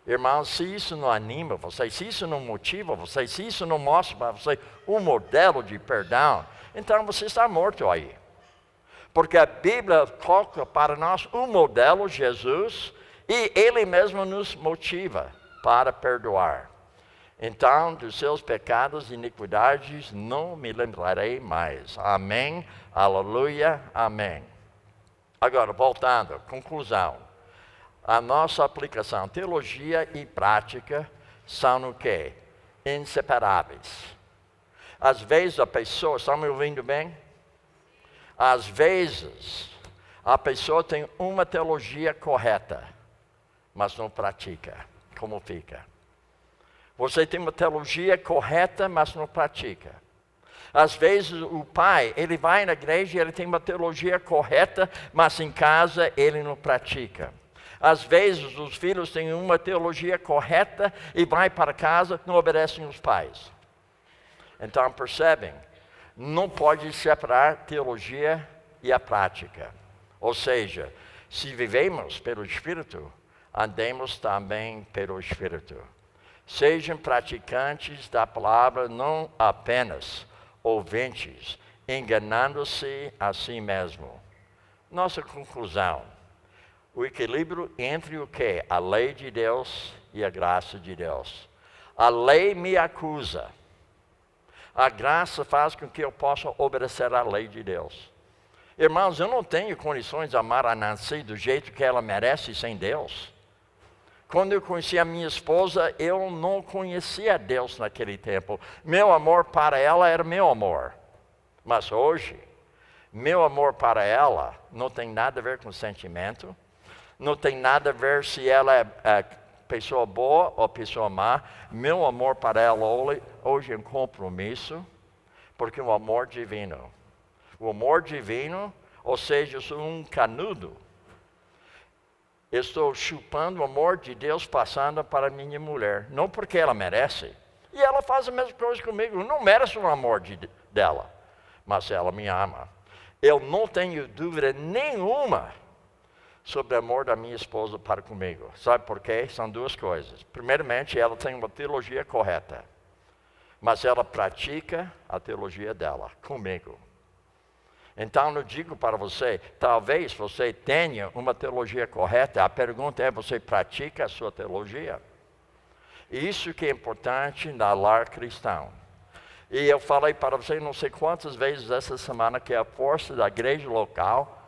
Irmãos, se isso não anima você, se isso não motiva você, se isso não mostra para você um modelo de perdão, então você está morto aí. Porque a Bíblia coloca para nós um modelo, Jesus, e Ele mesmo nos motiva para perdoar. Então, dos seus pecados e iniquidades não me lembrarei mais. Amém, aleluia, amém. Agora, voltando, conclusão. A nossa aplicação, teologia e prática, são o quê? Inseparáveis. Às vezes a pessoa, estão me ouvindo bem? Às vezes, a pessoa tem uma teologia correta, mas não pratica. Como fica? Você tem uma teologia correta, mas não pratica. Às vezes o pai, ele vai na igreja e ele tem uma teologia correta, mas em casa ele não pratica. Às vezes os filhos têm uma teologia correta e vai para casa, não obedecem os pais. Então percebem, não pode separar teologia e a prática. Ou seja, se vivemos pelo Espírito, andemos também pelo Espírito. Sejam praticantes da palavra, não apenas ouvintes, enganando-se a si mesmo. Nossa conclusão: o equilíbrio entre o que? A lei de Deus e a graça de Deus. A lei me acusa. A graça faz com que eu possa obedecer à lei de Deus. Irmãos, eu não tenho condições de amar a Nancy do jeito que ela merece sem Deus. Quando eu conheci a minha esposa, eu não conhecia Deus naquele tempo. Meu amor para ela era meu amor. Mas hoje, meu amor para ela não tem nada a ver com sentimento, não tem nada a ver se ela é pessoa boa ou pessoa má. Meu amor para ela hoje é um compromisso, porque é um amor divino. O amor divino, ou seja, eu sou um canudo. Eu estou chupando o amor de Deus passando para minha mulher. Não porque ela merece. E ela faz a mesma coisa comigo. Eu não mereço o amor dela. Mas ela me ama. Eu não tenho dúvida nenhuma sobre o amor da minha esposa para comigo. Sabe por quê? São duas coisas. Primeiramente, ela tem uma teologia correta. Mas ela pratica a teologia dela comigo. Então eu digo para você, talvez você tenha uma teologia correta, a pergunta é, você pratica a sua teologia? Isso que é importante na lar cristão. E eu falei para você não sei quantas vezes essa semana que a força da igreja local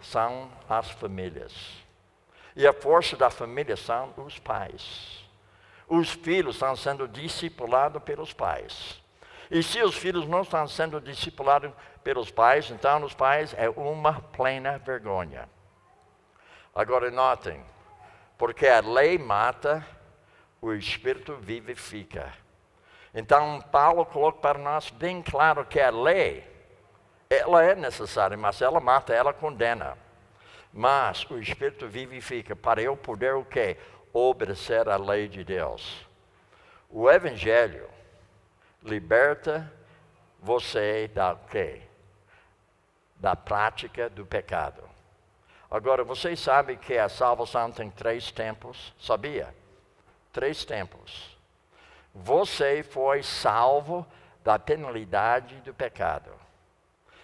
são as famílias. E a força da família são os pais. Os filhos estão sendo discipulados pelos pais. E se os filhos não estão sendo discipulados pelos pais, então os pais é uma plena vergonha. Agora notem, porque a lei mata, o Espírito vivifica. Então Paulo coloca para nós bem claro que a lei, ela é necessária, mas ela mata, ela condena. Mas o Espírito vivifica para eu poder o quê? Obedecer à lei de Deus. O Evangelho liberta você da quê? Da prática do pecado. Agora, vocês sabem que a salvação tem 3 tempos? Sabia? 3 tempos. Você foi salvo da penalidade do pecado.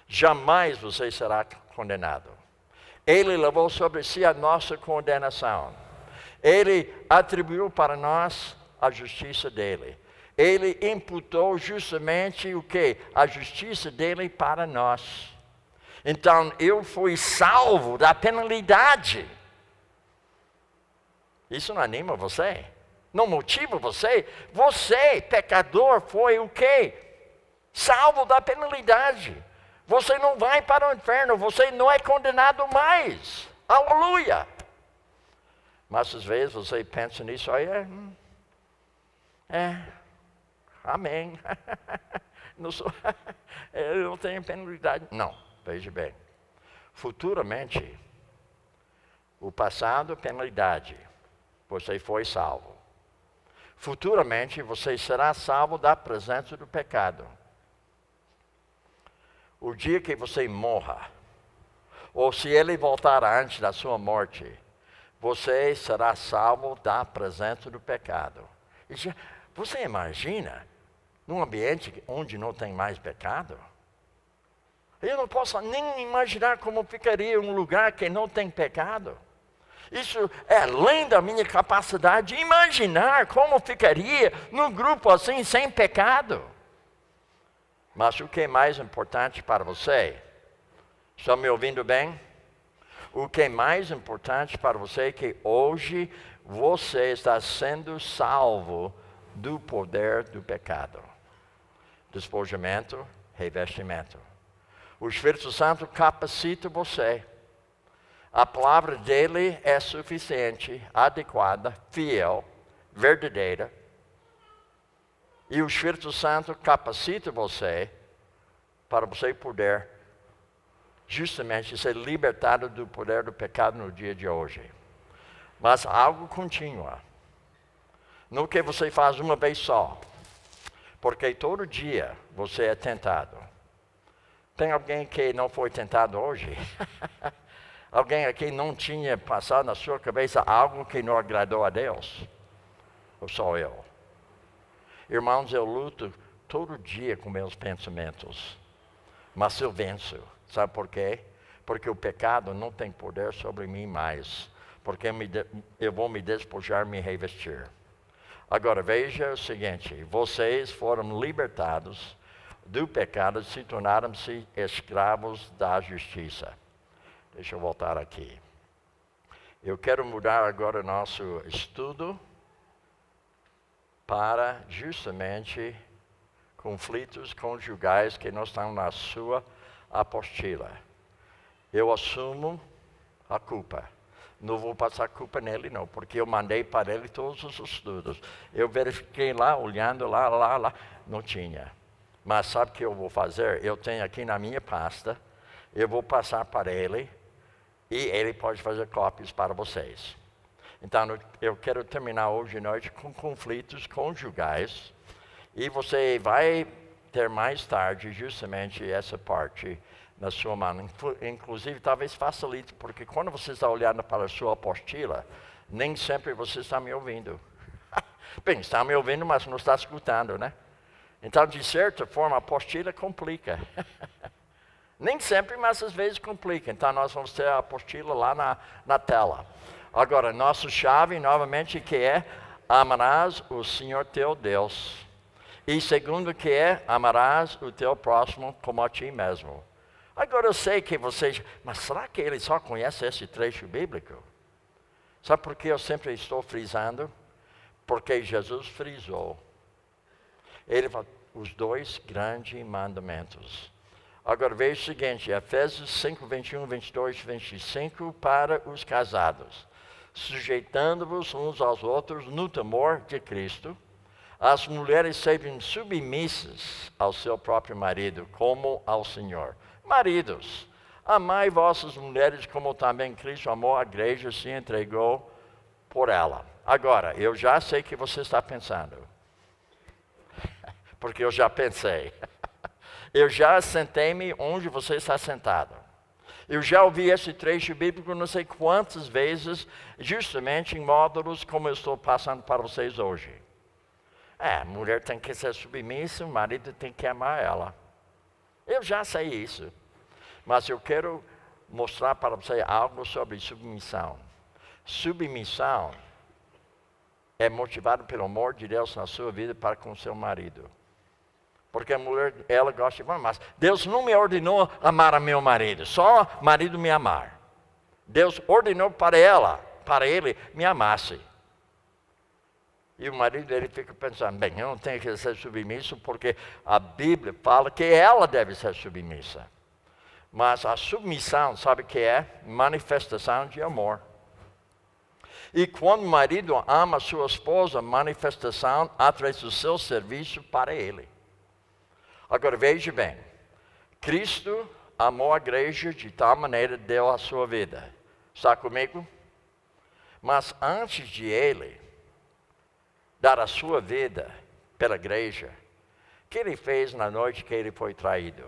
Jamais você será condenado. Ele levou sobre si a nossa condenação. Ele atribuiu para nós a justiça dele. Ele imputou justamente o que? A justiça dele para nós. Então, eu fui salvo da penalidade. Isso não anima você? Não motiva você? Você, pecador, foi o quê? Salvo da penalidade. Você não vai para o inferno, você não é condenado mais. Aleluia! Mas às vezes você pensa nisso aí, amém. Eu não tenho penalidade. Não, veja bem. Futuramente, o passado, penalidade. Você foi salvo. Futuramente, você será salvo da presença do pecado. O dia que você morra, ou se ele voltar antes da sua morte, você será salvo da presença do pecado. Você imagina num ambiente onde não tem mais pecado? Eu não posso nem imaginar como ficaria um lugar que não tem pecado. Isso é além da minha capacidade de imaginar como ficaria num grupo assim sem pecado. Mas o que é mais importante para você? Estão me ouvindo bem? O que é mais importante para você é que hoje você está sendo salvo do poder do pecado. Despojamento, revestimento. O Espírito Santo capacita você. A palavra dele é suficiente, adequada, fiel, verdadeira. E o Espírito Santo capacita você para você poder justamente ser libertado do poder do pecado no dia de hoje. Mas algo continua. Não que você faz uma vez só. Porque todo dia você é tentado. Tem alguém que não foi tentado hoje? Alguém aqui não tinha passado na sua cabeça algo que não agradou a Deus? Ou só eu? Irmãos, eu luto todo dia com meus pensamentos. Mas eu venço. Sabe por quê? Porque o pecado não tem poder sobre mim mais. Porque eu vou me despojar, me revestir. Agora veja o seguinte, vocês foram libertados do pecado e se tornaram-se escravos da justiça. Deixa eu voltar aqui. Eu quero mudar agora nosso estudo para justamente conflitos conjugais que não estão na sua apostila. Eu assumo a culpa. Não vou passar culpa nele não, porque eu mandei para ele todos os estudos. Eu verifiquei lá, olhando lá, não tinha. Mas sabe o que eu vou fazer? Eu tenho aqui na minha pasta, eu vou passar para ele, e ele pode fazer cópias para vocês. Então, eu quero terminar hoje à noite com conflitos conjugais, e você vai ter mais tarde justamente essa parte na sua mão. Inclusive, talvez facilite, porque quando você está olhando para a sua apostila, nem sempre você está me ouvindo. Bem, está me ouvindo, mas não está escutando, né? Então, de certa forma, a apostila complica. Nem sempre, mas às vezes complica. Então, nós vamos ter a apostila lá na tela. Agora, nossa chave, novamente, que é amarás o Senhor teu Deus. E segundo que é, amarás o teu próximo como a ti mesmo. Agora eu sei que vocês, mas será que ele só conhece esse trecho bíblico? Sabe por que eu sempre estou frisando? Porque Jesus frisou. Ele falou, os dois grandes mandamentos. Agora veja o seguinte, Efésios 5, 21, 22, 25, para os casados. Sujeitando-vos uns aos outros no temor de Cristo, as mulheres sejam submissas ao seu próprio marido, como ao Senhor. Maridos, amai vossas mulheres como também Cristo amou a igreja e se entregou por ela. Agora, eu já sei que você está pensando, porque eu já pensei. Eu já sentei-me onde você está sentado. Eu já ouvi esse trecho bíblico não sei quantas vezes, justamente em módulos como eu estou passando para vocês hoje. A mulher tem que ser submissa, o marido tem que amar ela. Eu já sei isso, mas eu quero mostrar para você algo sobre submissão. Submissão é motivada pelo amor de Deus na sua vida para com seu marido. Porque a mulher, ela gosta de amar, mas Deus não me ordenou amar a meu marido, só o marido me amar. Deus ordenou para ele, me amasse. E o marido dele fica pensando, bem, eu não tenho que ser submisso porque a Bíblia fala que ela deve ser submissa. Mas a submissão, sabe o que é? Manifestação de amor. E quando o marido ama a sua esposa, manifestação através do seu serviço para ele. Agora veja bem, Cristo amou a igreja de tal maneira que deu a sua vida. Está comigo? Mas antes de ele dar a sua vida pela igreja, o que ele fez na noite que ele foi traído?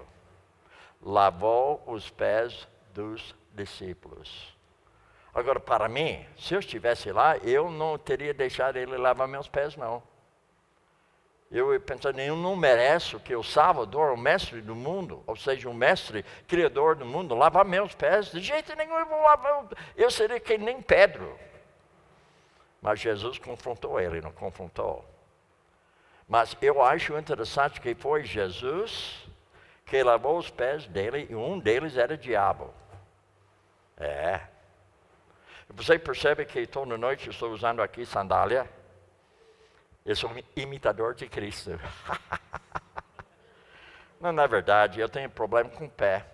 Lavou os pés dos discípulos. Agora, para mim, se eu estivesse lá, eu não teria deixado ele lavar meus pés, não. Eu pensando, eu não mereço que o Salvador, o mestre do mundo, ou seja, o mestre criador do mundo, lavar meus pés. De jeito nenhum eu vou lavar, eu seria que nem Pedro. Mas Jesus confrontou ele, não confrontou. Mas eu acho interessante que foi Jesus que lavou os pés dele, e um deles era o diabo. Você percebe que toda noite eu estou usando aqui sandália? Eu sou um imitador de Cristo. Não, na verdade, eu tenho problema com o pé.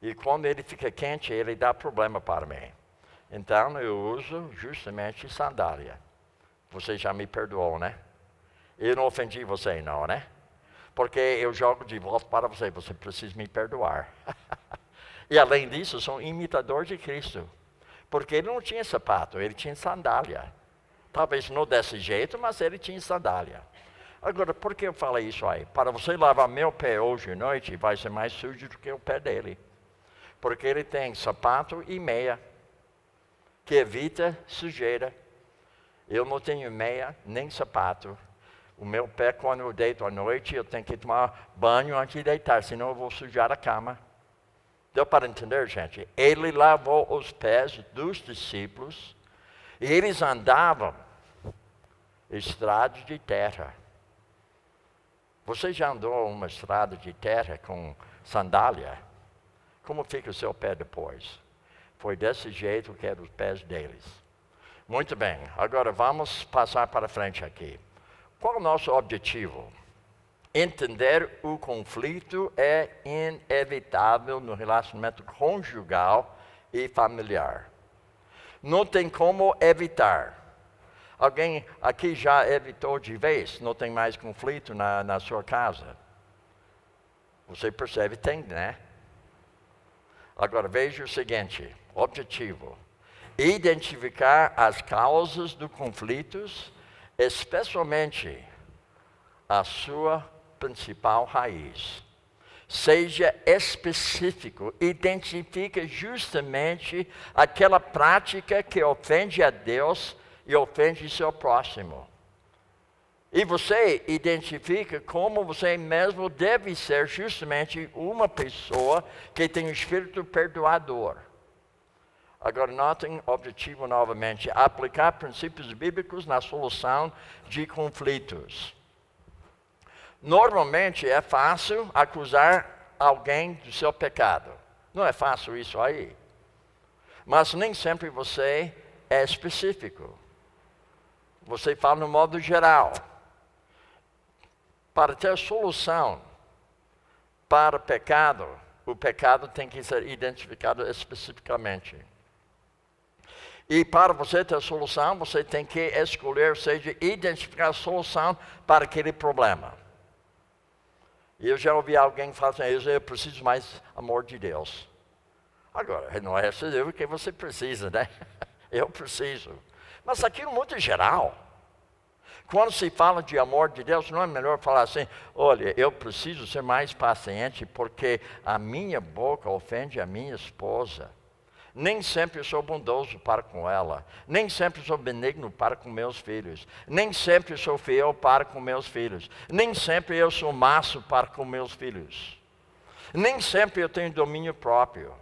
E quando ele fica quente, ele dá problema para mim. Então, eu uso justamente sandália. Você já me perdoou, né? Eu não ofendi você, não, né? Porque eu jogo de volta para você. Você precisa me perdoar. E além disso, eu sou um imitador de Cristo. Porque ele não tinha sapato, ele tinha sandália. Talvez não desse jeito, mas ele tinha sandália. Agora, por que eu falei isso aí? Para você lavar meu pé hoje à noite, vai ser mais sujo do que o pé dele. Porque ele tem sapato e meia, que evita sujeira. Eu não tenho meia, nem sapato. O meu pé, quando eu deito à noite, eu tenho que tomar banho antes de deitar, senão eu vou sujar a cama. Deu para entender, gente? Ele lavou os pés dos discípulos e eles andavam estradas de terra. Você já andou uma estrada de terra com sandália? Como fica o seu pé depois? Foi desse jeito que eram os pés deles. Muito bem, agora vamos passar para frente aqui. Qual é o nosso objetivo? Entender o conflito é inevitável no relacionamento conjugal e familiar. Não tem como evitar. Alguém aqui já evitou de vez? Não tem mais conflito na sua casa? Você percebe, tem, né? Agora veja o seguinte, objetivo. Identificar as causas dos conflitos, especialmente a sua principal raiz. Seja específico, identifique justamente aquela prática que ofende a Deus e ofende seu próximo. E você identifica como você mesmo deve ser justamente uma pessoa que tem um espírito perdoador. Agora notem o objetivo novamente, aplicar princípios bíblicos na solução de conflitos. Normalmente é fácil acusar alguém do seu pecado. Não é fácil isso aí. Mas nem sempre você é específico. Você fala no modo geral. Para ter solução para o pecado tem que ser identificado especificamente. E para você ter solução, você tem que escolher, ou seja, identificar a solução para aquele problema. E eu já ouvi alguém falar assim, eu preciso mais amor de Deus. Agora, não é esse Deus que você precisa, né? Eu preciso. Mas aquilo é muito geral. Quando se fala de amor de Deus, não é melhor falar assim, olha, eu preciso ser mais paciente porque a minha boca ofende a minha esposa. Nem sempre eu sou bondoso para com ela. Nem sempre sou benigno para com meus filhos. Nem sempre sou fiel para com meus filhos. Nem sempre eu sou manso para com meus filhos. Nem sempre eu tenho domínio próprio.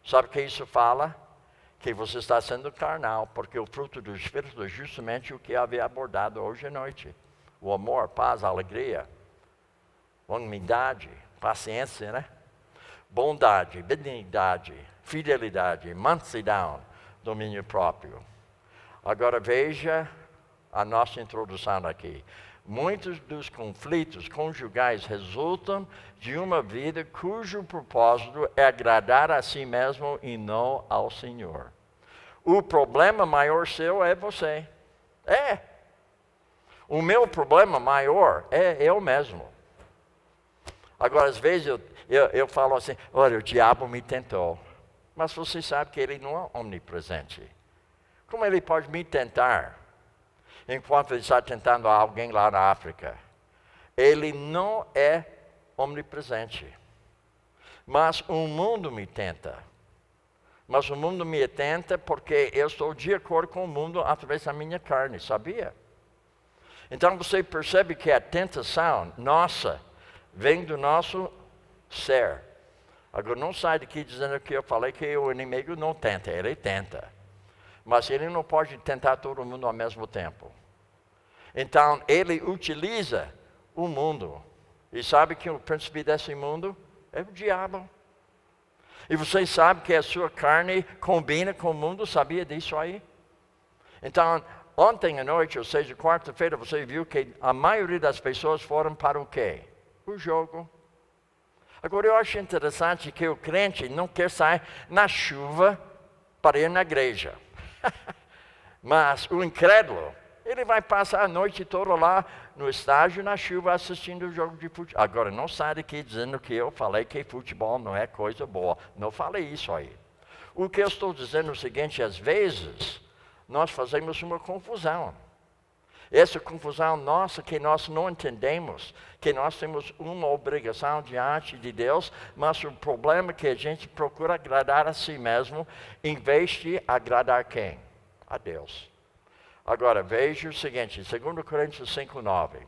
Sabe o que isso fala? Que você está sendo carnal, porque o fruto do Espírito é justamente o que havia abordado hoje à noite. O amor, paz, alegria, longanimidade, paciência, né? Bondade, benignidade, fidelidade, mansidão, domínio próprio. Agora veja a nossa introdução aqui. Muitos dos conflitos conjugais resultam de uma vida cujo propósito é agradar a si mesmo e não ao Senhor. O problema maior seu é você. É. O meu problema maior é eu mesmo. Agora, às vezes eu falo assim, olha, o diabo me tentou. Mas você sabe que ele não é omnipresente. Como ele pode me tentar enquanto ele está tentando alguém lá na África? Ele não é omnipresente. Mas o mundo me tenta. Mas o mundo me tenta porque eu estou de acordo com o mundo através da minha carne, sabia? Então você percebe que a tentação nossa vem do nosso ser. Agora não sai daqui dizendo que eu falei que o inimigo não tenta, ele tenta. Mas ele não pode tentar todo mundo ao mesmo tempo. Então ele utiliza o mundo. E sabe que o príncipe desse mundo é o diabo. E você sabe que a sua carne combina com o mundo, sabia disso aí? Então, ontem à noite, ou seja, quarta-feira, você viu que a maioria das pessoas foram para o quê? O jogo. Agora, eu acho interessante que o crente não quer sair na chuva para ir na igreja. Mas o incrédulo, ele vai passar a noite toda lá no estádio, na chuva, assistindo o jogo de futebol. Agora, não sai daqui dizendo que eu falei que futebol não é coisa boa. Não falei isso aí. O que eu estou dizendo é o seguinte, às vezes, nós fazemos uma confusão. Essa confusão nossa que nós não entendemos, que nós temos uma obrigação diante de Deus, mas o problema é que a gente procura agradar a si mesmo, em vez de agradar quem? A Deus. Agora, veja o seguinte, 2 Coríntios 5:9.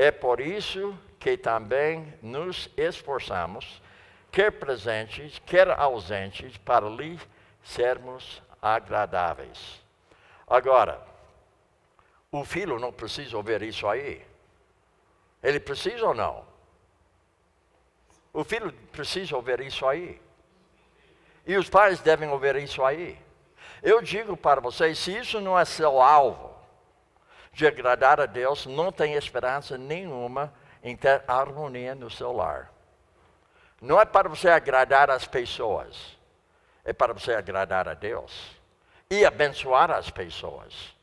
É por isso que também nos esforçamos, quer presentes, quer ausentes, para lhe sermos agradáveis. Agora, o filho não precisa ouvir isso aí. Ele precisa ou não? O filho precisa ouvir isso aí. E os pais devem ouvir isso aí. Eu digo para vocês, se isso não é seu alvo de agradar a Deus, não tem esperança nenhuma em ter harmonia no seu lar. Não é para você agradar as pessoas, é para você agradar a Deus e abençoar as pessoas.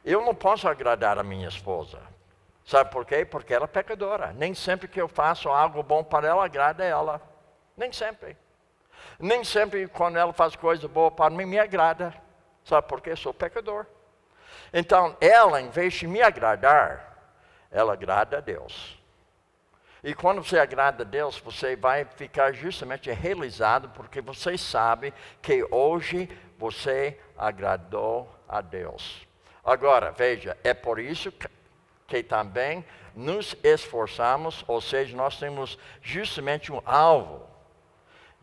Eu não posso agradar a minha esposa. Sabe por quê? Porque ela é pecadora. Nem sempre que eu faço algo bom para ela, agrada ela. Nem sempre. Nem sempre quando ela faz coisa boa para mim, me agrada. Sabe por quê? Eu sou pecador. Então, ela, em vez de me agradar, ela agrada a Deus. E quando você agrada a Deus, você vai ficar justamente realizado, porque você sabe que hoje você agradou a Deus. Agora, veja, é por isso que também nos esforçamos, ou seja, nós temos justamente um alvo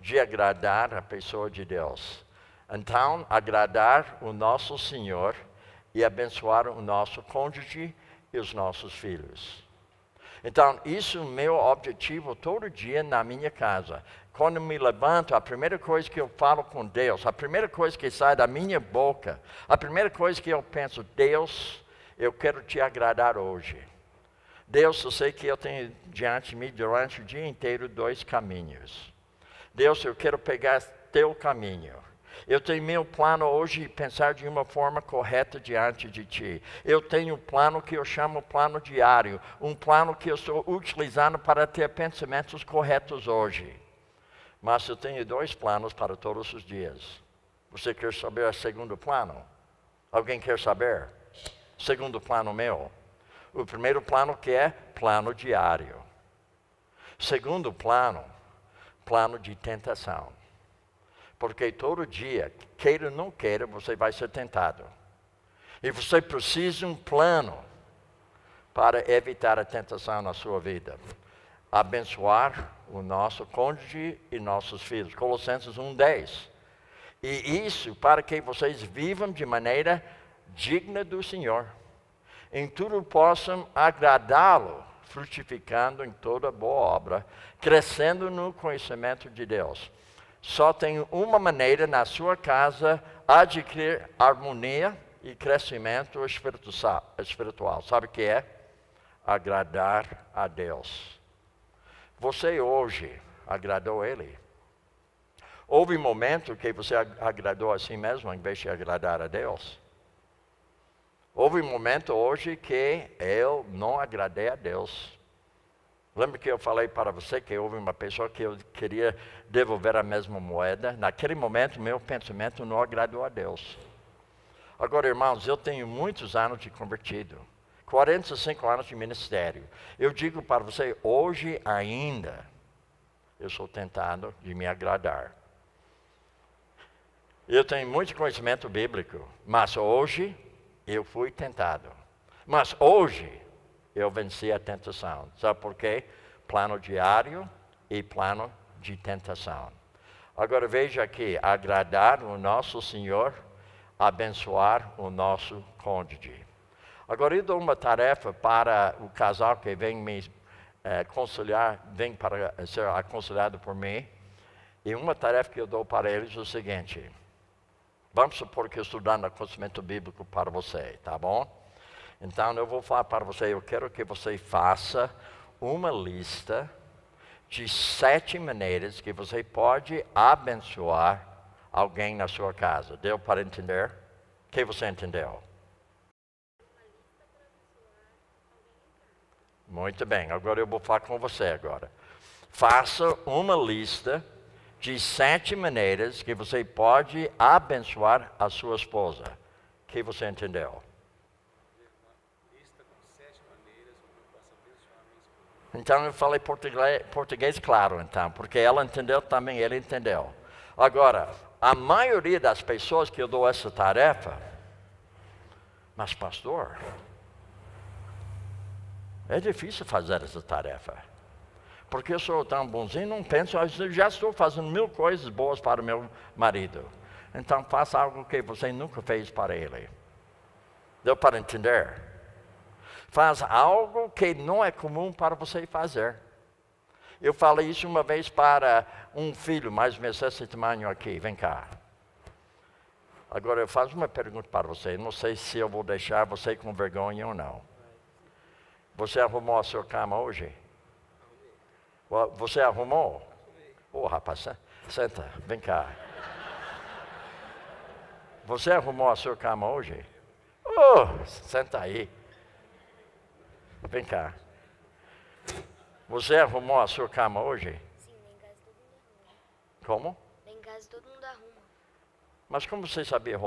de agradar a pessoa de Deus. Então, agradar o nosso Senhor e abençoar o nosso cônjuge e os nossos filhos. Então, isso é o meu objetivo todo dia na minha casa. Quando me levanto, a primeira coisa que eu falo com Deus, a primeira coisa que sai da minha boca, a primeira coisa que eu penso, Deus, eu quero te agradar hoje. Deus, eu sei que eu tenho diante de mim durante o dia inteiro 2 caminhos. Deus, eu quero pegar teu caminho. Eu tenho meu plano hoje e pensar de uma forma correta diante de ti. Eu tenho um plano que eu chamo plano diário. Um plano que eu estou utilizando para ter pensamentos corretos hoje. Mas eu tenho 2 planos para todos os dias. Você quer saber o segundo plano? Alguém quer saber? Segundo plano meu. O primeiro plano que é plano diário. Segundo plano, plano de tentação. Porque todo dia, queira ou não queira, você vai ser tentado. E você precisa de um plano para evitar a tentação na sua vida. Abençoar o nosso cônjuge e nossos filhos. Colossenses 1:10. E isso para que vocês vivam de maneira digna do Senhor. Em tudo possam agradá-lo, frutificando em toda boa obra, crescendo no conhecimento de Deus. Só tem uma maneira na sua casa adquirir harmonia e crescimento espiritual. Sabe o que é? Agradar a Deus. Você hoje agradou Ele? Houve um momento que você agradou a si mesmo em vez de agradar a Deus? Houve um momento hoje que eu não agradei a Deus. Lembra que eu falei para você que houve uma pessoa que eu queria devolver a mesma moeda? Naquele momento, meu pensamento não agradou a Deus. Agora, irmãos, eu tenho muitos anos de convertido. 45 anos de ministério. Eu digo para você, hoje ainda, eu sou tentado de me agradar. Eu tenho muito conhecimento bíblico, mas hoje eu fui tentado. Mas hoje eu venci a tentação. Sabe por quê? Plano diário e plano de tentação. Agora veja aqui, agradar o nosso Senhor, abençoar o nosso cônjuge. Agora eu dou uma tarefa para o casal que vem me aconselhar, vem para ser aconselhado por mim. E uma tarefa que eu dou para eles é o seguinte. Vamos supor que eu estou dando conhecimento bíblico para você, tá bom? Então eu vou falar para você, eu quero que você faça uma lista de 7 maneiras que você pode abençoar alguém na sua casa. Deu para entender? O que você entendeu? Muito bem, agora eu vou falar com você agora. Faça uma lista de 7 maneiras que você pode abençoar a sua esposa. O que você entendeu? Então eu falei português claro, então, porque ela entendeu também, ele entendeu. Agora, a maioria das pessoas que eu dou essa tarefa, mas pastor, É difícil fazer essa tarefa. Porque eu sou tão bonzinho, não penso, eu já estou fazendo 1000 coisas boas para o meu marido. Então faça algo que você nunca fez para ele. Deu para entender? Faz algo que não é comum para você fazer. Eu falei isso uma vez para um filho, mais ou menos esse tamanho aqui, vem cá. Agora eu faço uma pergunta para você, não sei se eu vou deixar você com vergonha ou não. Você arrumou a sua cama hoje? Você arrumou? Ô, rapaz, senta, vem cá. Você arrumou a sua cama hoje? Oh, senta aí. Vem cá. Você arrumou a sua cama hoje? Sim, lá em casa todo mundo arruma. Como? Lá em casa todo mundo arruma. Mas como você sabia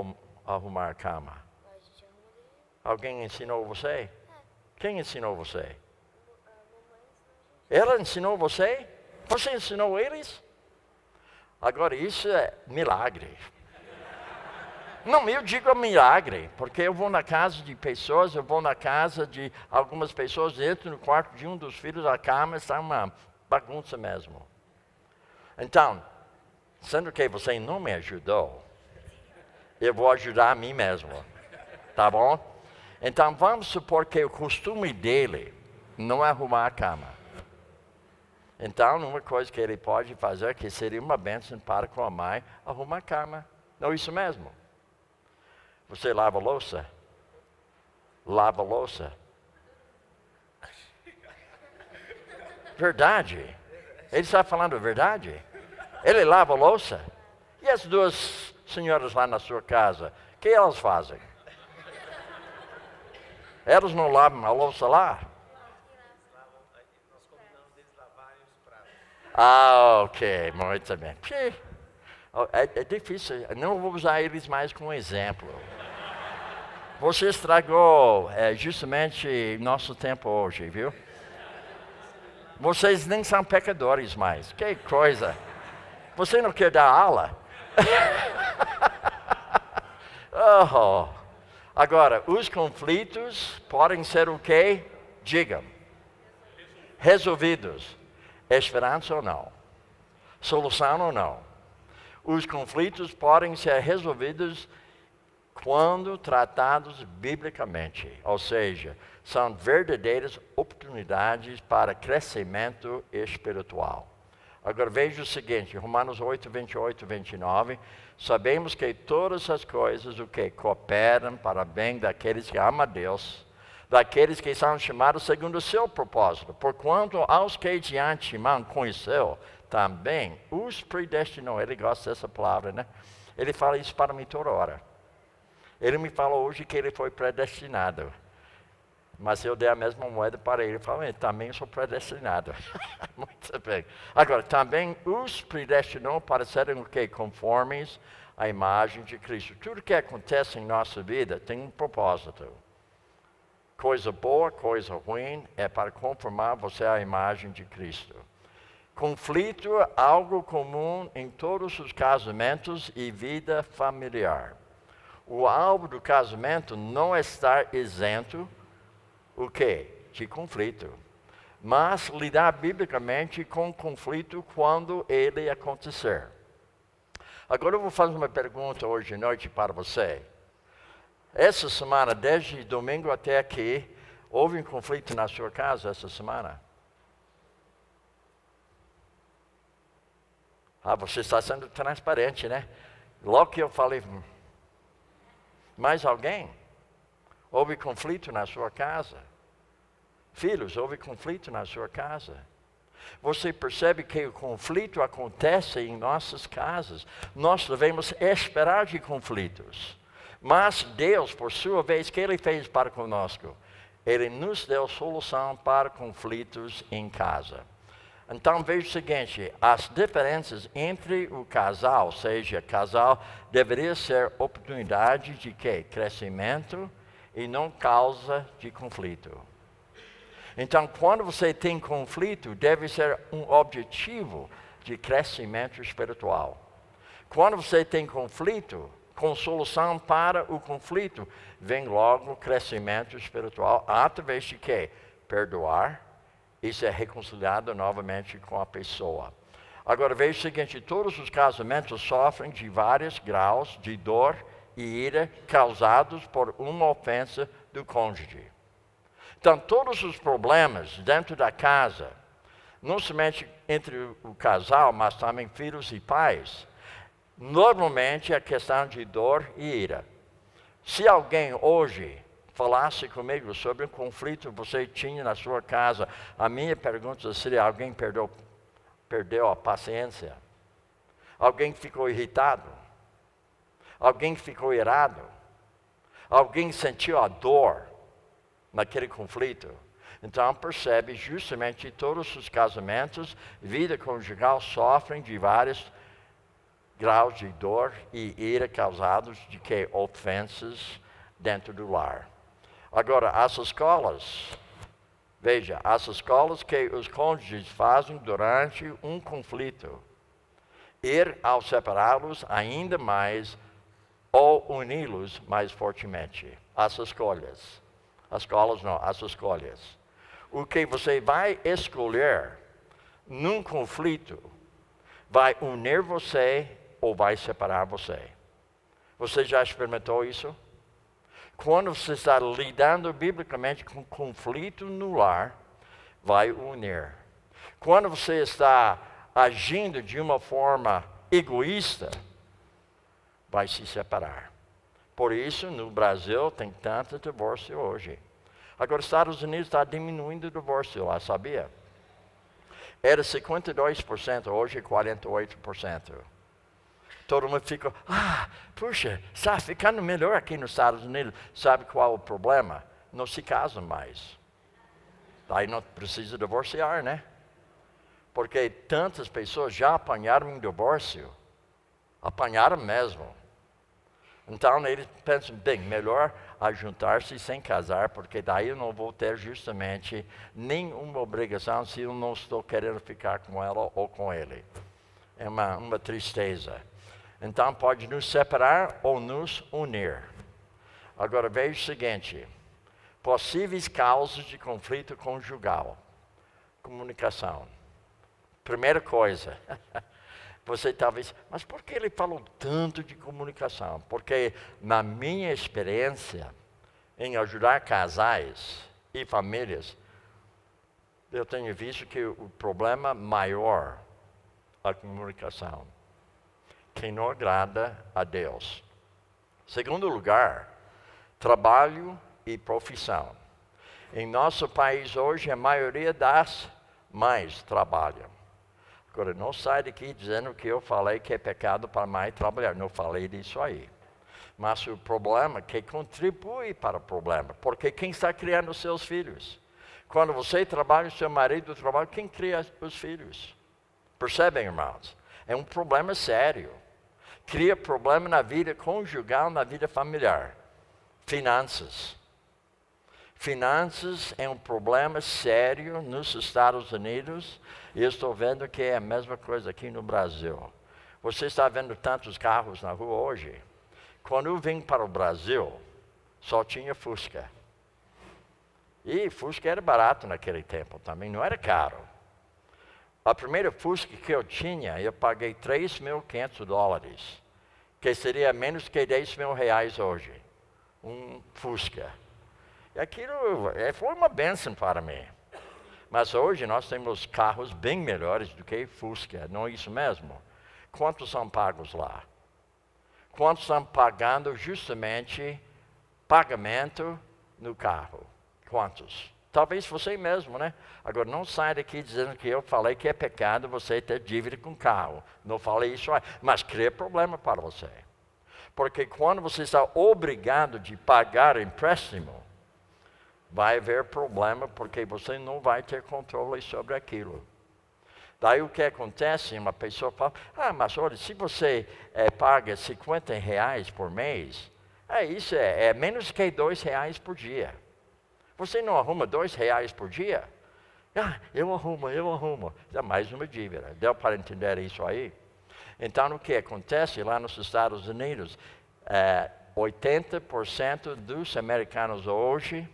arrumar a cama? A gente arruma dele. Alguém ensinou você? Quem ensinou você? A mamãe ensinou a gente. Ela ensinou você? Você ensinou eles? Agora isso é milagre. Não, eu digo milagre, porque eu vou na casa de pessoas, eu vou na casa de algumas pessoas, entro no quarto de um dos filhos, a cama está uma bagunça mesmo. Então, sendo que você não me ajudou, eu vou ajudar a mim mesmo, tá bom? Então vamos supor que o costume dele não é arrumar a cama. Então, uma coisa que ele pode fazer, que seria uma bênção para com a mãe, arrumar a cama. Não é isso mesmo? Você lava a louça? Lava a louça? Verdade. Ele está falando a verdade. Ele lava a louça. E as duas senhoras lá na sua casa, o que elas fazem? Elas não lavam a louça lá? Nós combinamos deles lavarem os pratos. Ah, ok, muito bem. É difícil, não vou usar eles mais como exemplo. Você estragou justamente nosso tempo hoje, viu? Vocês nem são pecadores mais, que coisa. Você não quer dar aula? Oh. Agora, os conflitos podem ser o quê? Digam. Resolvidos. Esperança ou não? Solução ou não? Os conflitos podem ser resolvidos quando tratados biblicamente. Ou seja, são verdadeiras oportunidades para crescimento espiritual. Agora veja o seguinte, Romanos 8, 28 e 29. Sabemos que todas as coisas o que cooperam para o bem daqueles que amam a Deus, daqueles que são chamados segundo o seu propósito. Porquanto aos que de antemão conheceu, também os predestinou. Ele gosta dessa palavra, né? Ele fala isso para mim toda hora. Ele me falou hoje que ele foi predestinado. Mas eu dei a mesma moeda para ele. Ele falou, também sou predestinado. Muito bem. Agora, também os predestinou para serem o quê? Conformes à imagem de Cristo. Tudo que acontece em nossa vida tem um propósito. Coisa boa, coisa ruim, é para conformar você à imagem de Cristo. Conflito é algo comum em todos os casamentos e vida familiar. O alvo do casamento não é estar isento o quê? De conflito. Mas lidar biblicamente com conflito quando ele acontecer. Agora eu vou fazer uma pergunta hoje à noite para você. Essa semana, desde domingo até aqui, houve um conflito na sua casa essa semana? Você está sendo transparente, né? Logo que eu falei, mais alguém? Houve conflito na sua casa? Filhos, houve conflito na sua casa? Você percebe que o conflito acontece em nossas casas. Nós devemos esperar de conflitos. Mas Deus, por sua vez, o que Ele fez para conosco? Ele nos deu solução para conflitos em casa. Então veja o seguinte, as diferenças entre o casal, ou seja, casal, deveria ser oportunidade de quê? Crescimento e não causa de conflito. Então, quando você tem conflito, deve ser um objetivo de crescimento espiritual. Quando você tem conflito, com solução para o conflito, vem logo crescimento espiritual, através de quê? perdoar e ser reconciliado novamente com a pessoa. Agora veja o seguinte, todos os casamentos sofrem de vários graus de dor e ira causados por uma ofensa do cônjuge. Então, todos os problemas dentro da casa, não somente entre o casal, mas também filhos e pais, normalmente é questão de dor e ira. Se alguém hoje falasse comigo sobre um conflito que você tinha na sua casa, a minha pergunta seria, alguém perdeu a paciência? Alguém ficou irritado? Alguém ficou irado? Alguém sentiu a dor naquele conflito? Então percebe justamente que todos os casamentos, vida conjugal, sofrem de vários graus de dor e ira causados de que ofensas dentro do lar. Agora, as escolas, veja, as escolas que os cônjuges fazem durante um conflito, ir ao separá-los ainda mais ou uni-los mais fortemente. As escolhas. As escolas não, as escolhas. O que você vai escolher num conflito vai unir você ou vai separar você. Você já experimentou isso? Quando você está lidando biblicamente com conflito no lar, vai unir. Quando você está agindo de uma forma egoísta, vai se separar. Por isso, no Brasil, tem tanto divórcio hoje. Agora, os Estados Unidos está diminuindo o divórcio lá, sabia? Era 52%, hoje é 48%. Todo mundo fica, puxa, está ficando melhor aqui nos Estados Unidos. Sabe qual é o problema? Não se casam mais. Daí não precisa divorciar, né? Porque tantas pessoas já apanharam em divórcio. Apanharam mesmo. Então eles pensam, bem, melhor ajuntar-se sem casar, porque daí eu não vou ter justamente nenhuma obrigação se eu não estou querendo ficar com ela ou com ele. É uma tristeza. Então pode nos separar ou nos unir. Agora veja o seguinte, possíveis causas de conflito conjugal. Comunicação. Primeira coisa, você talvez, mas por que ele falou tanto de comunicação? Porque na minha experiência em ajudar casais e famílias, eu tenho visto que o problema maior é a comunicação, que não agrada a Deus. Segundo lugar, trabalho e profissão. Em nosso país hoje, a maioria das mães trabalham. Agora, não sai daqui dizendo que eu falei que é pecado para a mãe trabalhar. Não falei disso aí. Mas o problema é que contribui para o problema. Porque quem está criando os seus filhos? Quando você trabalha, o seu marido trabalha, quem cria os filhos? Percebem, irmãos? É um problema sério. Cria problema na vida conjugal, na vida familiar. Finanças. Finanças é um problema sério nos Estados Unidos e eu estou vendo que é a mesma coisa aqui no Brasil. Você está vendo tantos carros na rua hoje? Quando eu vim para o Brasil, só tinha Fusca. E Fusca era barato naquele tempo também, não era caro. A primeira Fusca que eu tinha, eu paguei $3.500, que seria menos que R$10.000 hoje. Um Fusca. E aquilo foi uma bênção para mim. Mas hoje nós temos carros bem melhores do que Fusca, não é isso mesmo? Quantos são pagos lá? Quantos estão pagando justamente pagamento no carro? Quantos? Talvez você mesmo, né? Agora, não saia daqui dizendo que eu falei que é pecado você ter dívida com carro. Não falei isso aí, mas cria problema para você. Porque quando você está obrigado de pagar empréstimo, vai haver problema porque você não vai ter controle sobre aquilo. Daí o que acontece, uma pessoa fala, mas olha, se você paga R$50 por mês, isso é menos que R$2 por dia. Você não arruma R$2 por dia? Eu arrumo. É mais uma dívida. Deu para entender isso aí? Então o que acontece lá nos Estados Unidos, 80% dos americanos hoje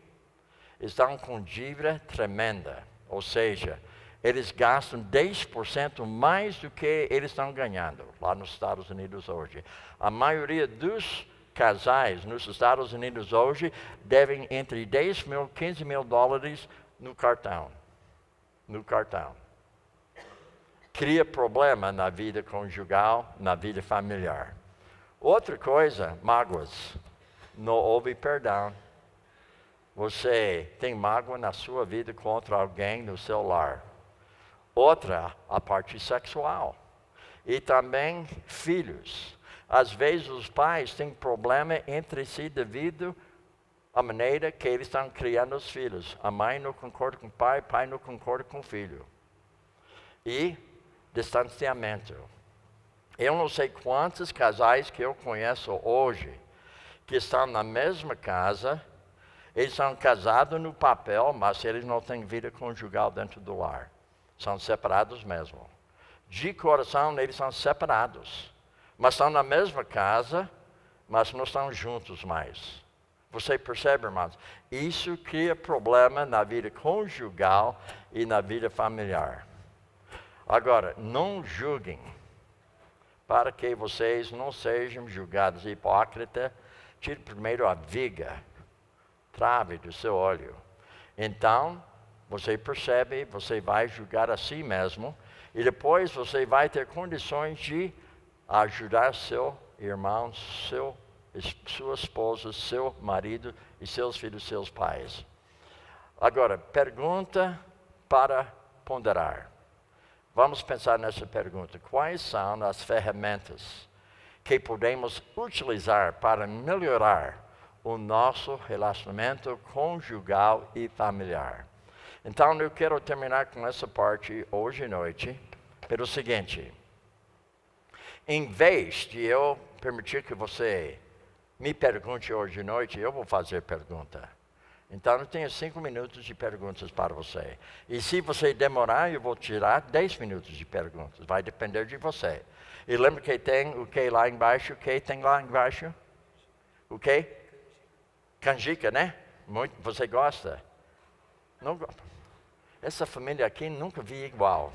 estão com dívida tremenda. Ou seja, eles gastam 10% mais do que eles estão ganhando lá nos Estados Unidos hoje. A maioria dos casais nos Estados Unidos hoje devem entre 10 mil e 15 mil dólares no cartão. No cartão. Cria problema na vida conjugal, na vida familiar. Outra coisa, mágoas. Não houve perdão. Você tem mágoa na sua vida contra alguém no seu lar. Outra, a parte sexual. E também filhos. Às vezes os pais têm problema entre si devido à maneira que eles estão criando os filhos. A mãe não concorda com o pai não concorda com o filho. E distanciamento. Eu não sei quantos casais que eu conheço hoje que estão na mesma casa, eles são casados no papel, mas eles não têm vida conjugal dentro do lar. São separados mesmo. De coração, eles são separados. Mas estão na mesma casa, mas não estão juntos mais. Você percebe, irmãos? Isso cria problema na vida conjugal e na vida familiar. Agora, não julguem, para que vocês não sejam julgados hipócritas. Tire primeiro a viga, trave do seu olho. Então, você percebe, você vai julgar a si mesmo, e depois você vai ter condições de ajudar seu irmão, sua esposa, seu marido e seus filhos, seus pais. Agora, pergunta para ponderar. Vamos pensar nessa pergunta. Quais são as ferramentas que podemos utilizar para melhorar o nosso relacionamento conjugal e familiar? Então, eu quero terminar com essa parte hoje à noite, pelo seguinte. Em vez de eu permitir que você me pergunte hoje à noite, eu vou fazer pergunta. Então, eu tenho 5 minutos de perguntas para você. E se você demorar, eu vou tirar 10 minutos de perguntas. Vai depender de você. E lembra que tem o que lá embaixo? O que tem lá embaixo? O que? Canjica, né? Muito, você gosta? Não gosta? Essa família aqui nunca vi igual.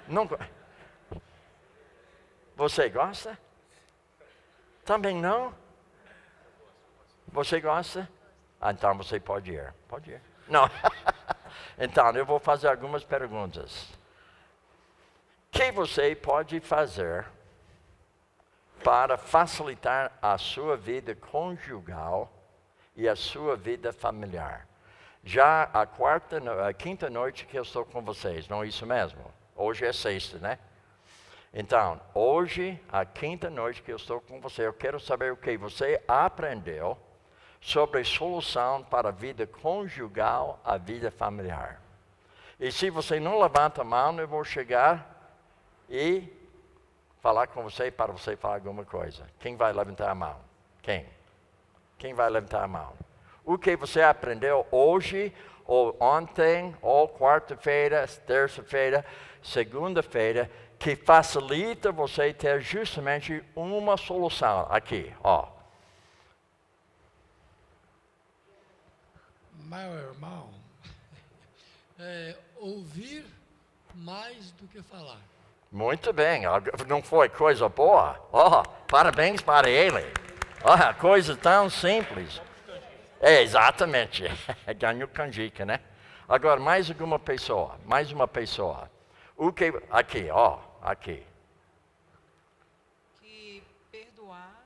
Nunca. Você gosta? Também não? Você gosta? Ah, então você pode ir. Pode ir. Não. Então, eu vou fazer algumas perguntas. O que você pode fazer para facilitar a sua vida conjugal e a sua vida familiar? Já a quinta noite que eu estou com vocês, não é isso mesmo? Hoje é sexta, né? Então, hoje, a quinta noite que eu estou com você, eu quero saber o que você aprendeu sobre solução para a vida conjugal, a vida familiar. E se você não levanta a mão, eu vou chegar e falar com você para você falar alguma coisa. Quem vai levantar a mão? Quem? Quem vai levantar a mão? O que você aprendeu hoje, ou ontem, ou quarta-feira, terça-feira, segunda-feira, que facilita você ter justamente uma solução aqui, ó. Meu irmão, ouvir mais do que falar. Muito bem, não foi coisa boa? Oh, parabéns para ele. Oh, coisa tão simples. É, exatamente, ganhou canjica, né? Agora, mais uma pessoa. O que, aqui, ó, aqui. Que perdoar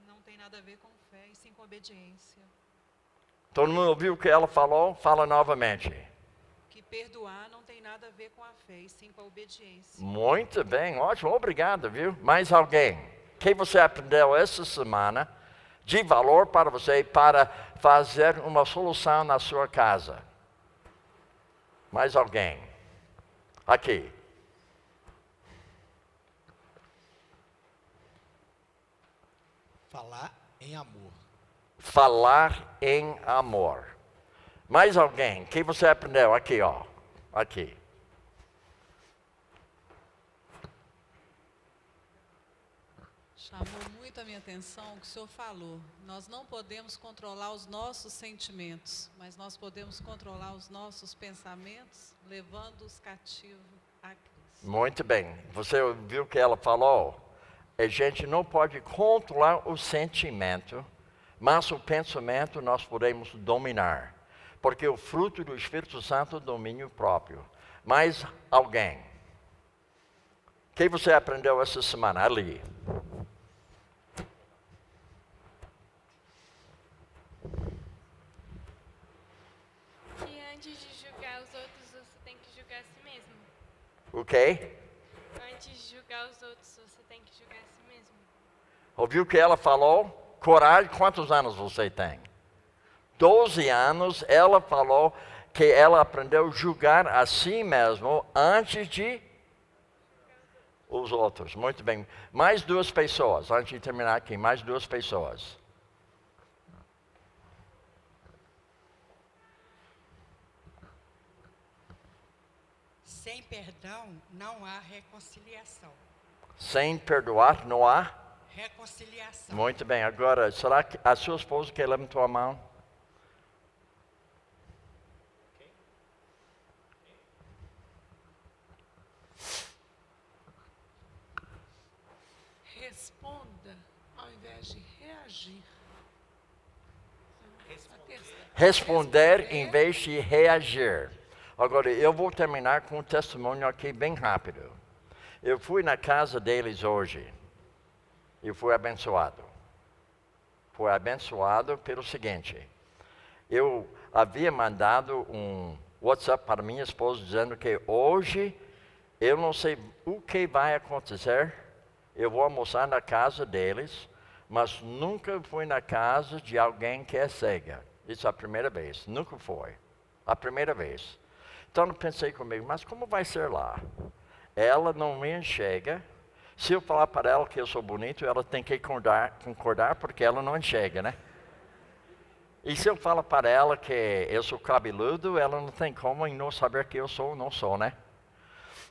não tem nada a ver com fé e sim com obediência. Todo mundo ouviu o que ela falou? Fala novamente. Que perdoar não tem nada a ver com a fé e sim com a obediência. Muito bem, ótimo, obrigado, viu? Mais alguém? O que você aprendeu essa semana de valor para você, para fazer uma solução na sua casa? Mais alguém? Aqui. Falar em amor. Falar em amor. Mais alguém? O que você aprendeu? Aqui, ó. Aqui. Chamou muito a minha atenção o que o senhor falou. Nós não podemos controlar os nossos sentimentos, mas nós podemos controlar os nossos pensamentos, levando-os cativos a Cristo. Muito bem. Você ouviu o que ela falou? A gente não pode controlar o sentimento, mas o pensamento nós podemos dominar. Porque o fruto do Espírito Santo é o domínio próprio. Mas alguém. O que você aprendeu essa semana ali? Que antes de julgar os outros, você tem que julgar a si mesmo. O quê? Antes de julgar os outros, você tem que julgar a si mesmo. Ouviu o que ela falou? Coragem, quantos anos você tem? 12 anos, ela falou que ela aprendeu a julgar a si mesmo antes de os outros. Muito bem. Mais duas pessoas, antes de terminar aqui, mais duas pessoas. Sem perdão não há reconciliação. Sem perdoar, não há? Reconciliação. Muito bem. Agora, será que a sua esposa que levantou a mão? Responda ao invés de reagir. Responder em vez de reagir. Agora, eu vou terminar com um testemunho aqui bem rápido. Eu fui na casa deles hoje e fui abençoado. Fui abençoado pelo seguinte. Eu havia mandado um WhatsApp para minha esposa dizendo que hoje eu não sei o que vai acontecer. Eu vou almoçar na casa deles, mas nunca fui na casa de alguém que é cega. Isso é a primeira vez. Nunca foi. A primeira vez. Então eu pensei comigo, mas como vai ser lá? Ela não me enxerga. Se eu falar para ela que eu sou bonito, ela tem que concordar porque ela não enxerga, né? E se eu falar para ela que eu sou cabeludo, ela não tem como não saber que eu sou ou não sou, né?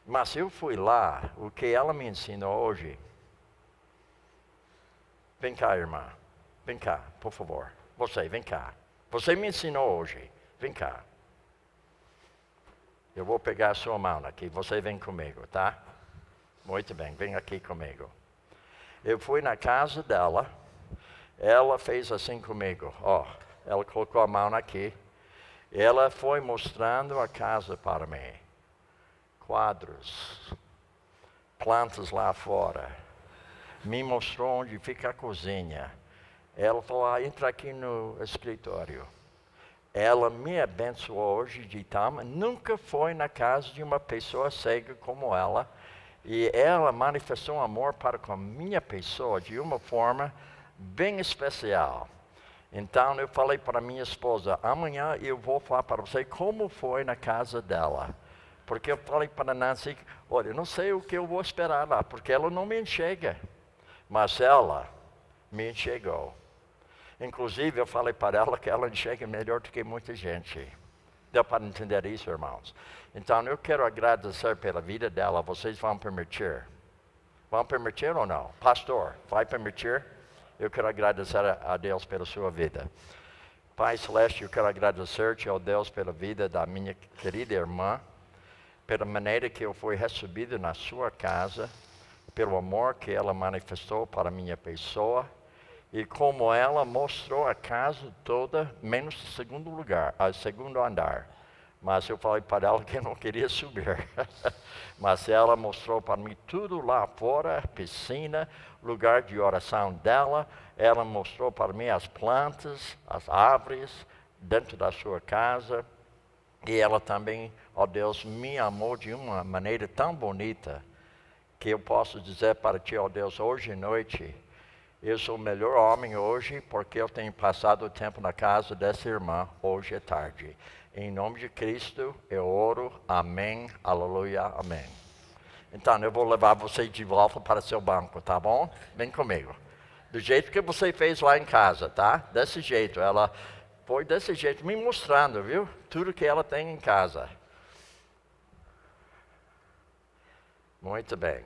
Mas eu fui lá, o que ela me ensinou hoje. Vem cá, irmã. Vem cá, por favor. Você, vem cá. Você me ensinou hoje. Vem cá. Eu vou pegar a sua mão aqui. Você vem comigo, tá? Muito bem, vem aqui comigo. Eu fui na casa dela. Ela fez assim comigo. Ó, ela colocou a mão aqui. Ela foi mostrando a casa para mim. Quadros. Plantas lá fora. Me mostrou onde fica a cozinha. Ela falou, entra aqui no escritório. Ela me abençoou hoje de tal, nunca foi na casa de uma pessoa cega como ela. E ela manifestou um amor para com a minha pessoa de uma forma bem especial. Então eu falei para minha esposa, amanhã eu vou falar para você como foi na casa dela. Porque eu falei para Nancy, olha, eu não sei o que eu vou esperar lá, porque ela não me enxerga. Mas ela me enxergou. Inclusive, eu falei para ela que ela enxerga melhor do que muita gente. Deu para entender isso, irmãos? Então, eu quero agradecer pela vida dela. Vocês vão permitir? Vão permitir ou não? Pastor, vai permitir? Eu quero agradecer a Deus pela sua vida. Pai Celeste, eu quero agradecer-te, ó Deus, pela vida da minha querida irmã, pela maneira que eu fui recebido na sua casa, pelo amor que ela manifestou para a minha pessoa, e como ela mostrou a casa toda, menos o segundo lugar, o segundo andar. Mas eu falei para ela que eu não queria subir. Mas ela mostrou para mim tudo lá fora, piscina, lugar de oração dela. Ela mostrou para mim as plantas, as árvores, dentro da sua casa. E ela também, ó Deus, me amou de uma maneira tão bonita, que eu posso dizer para ti, ó Deus, hoje à noite, eu sou o melhor homem hoje, porque eu tenho passado o tempo na casa dessa irmã, hoje à tarde. Em nome de Cristo, eu oro, amém, aleluia, amém. Então, eu vou levar você de volta para seu banco, tá bom? Vem comigo. Do jeito que você fez lá em casa, tá? Desse jeito, ela foi desse jeito, me mostrando, viu? Tudo que ela tem em casa. Muito bem.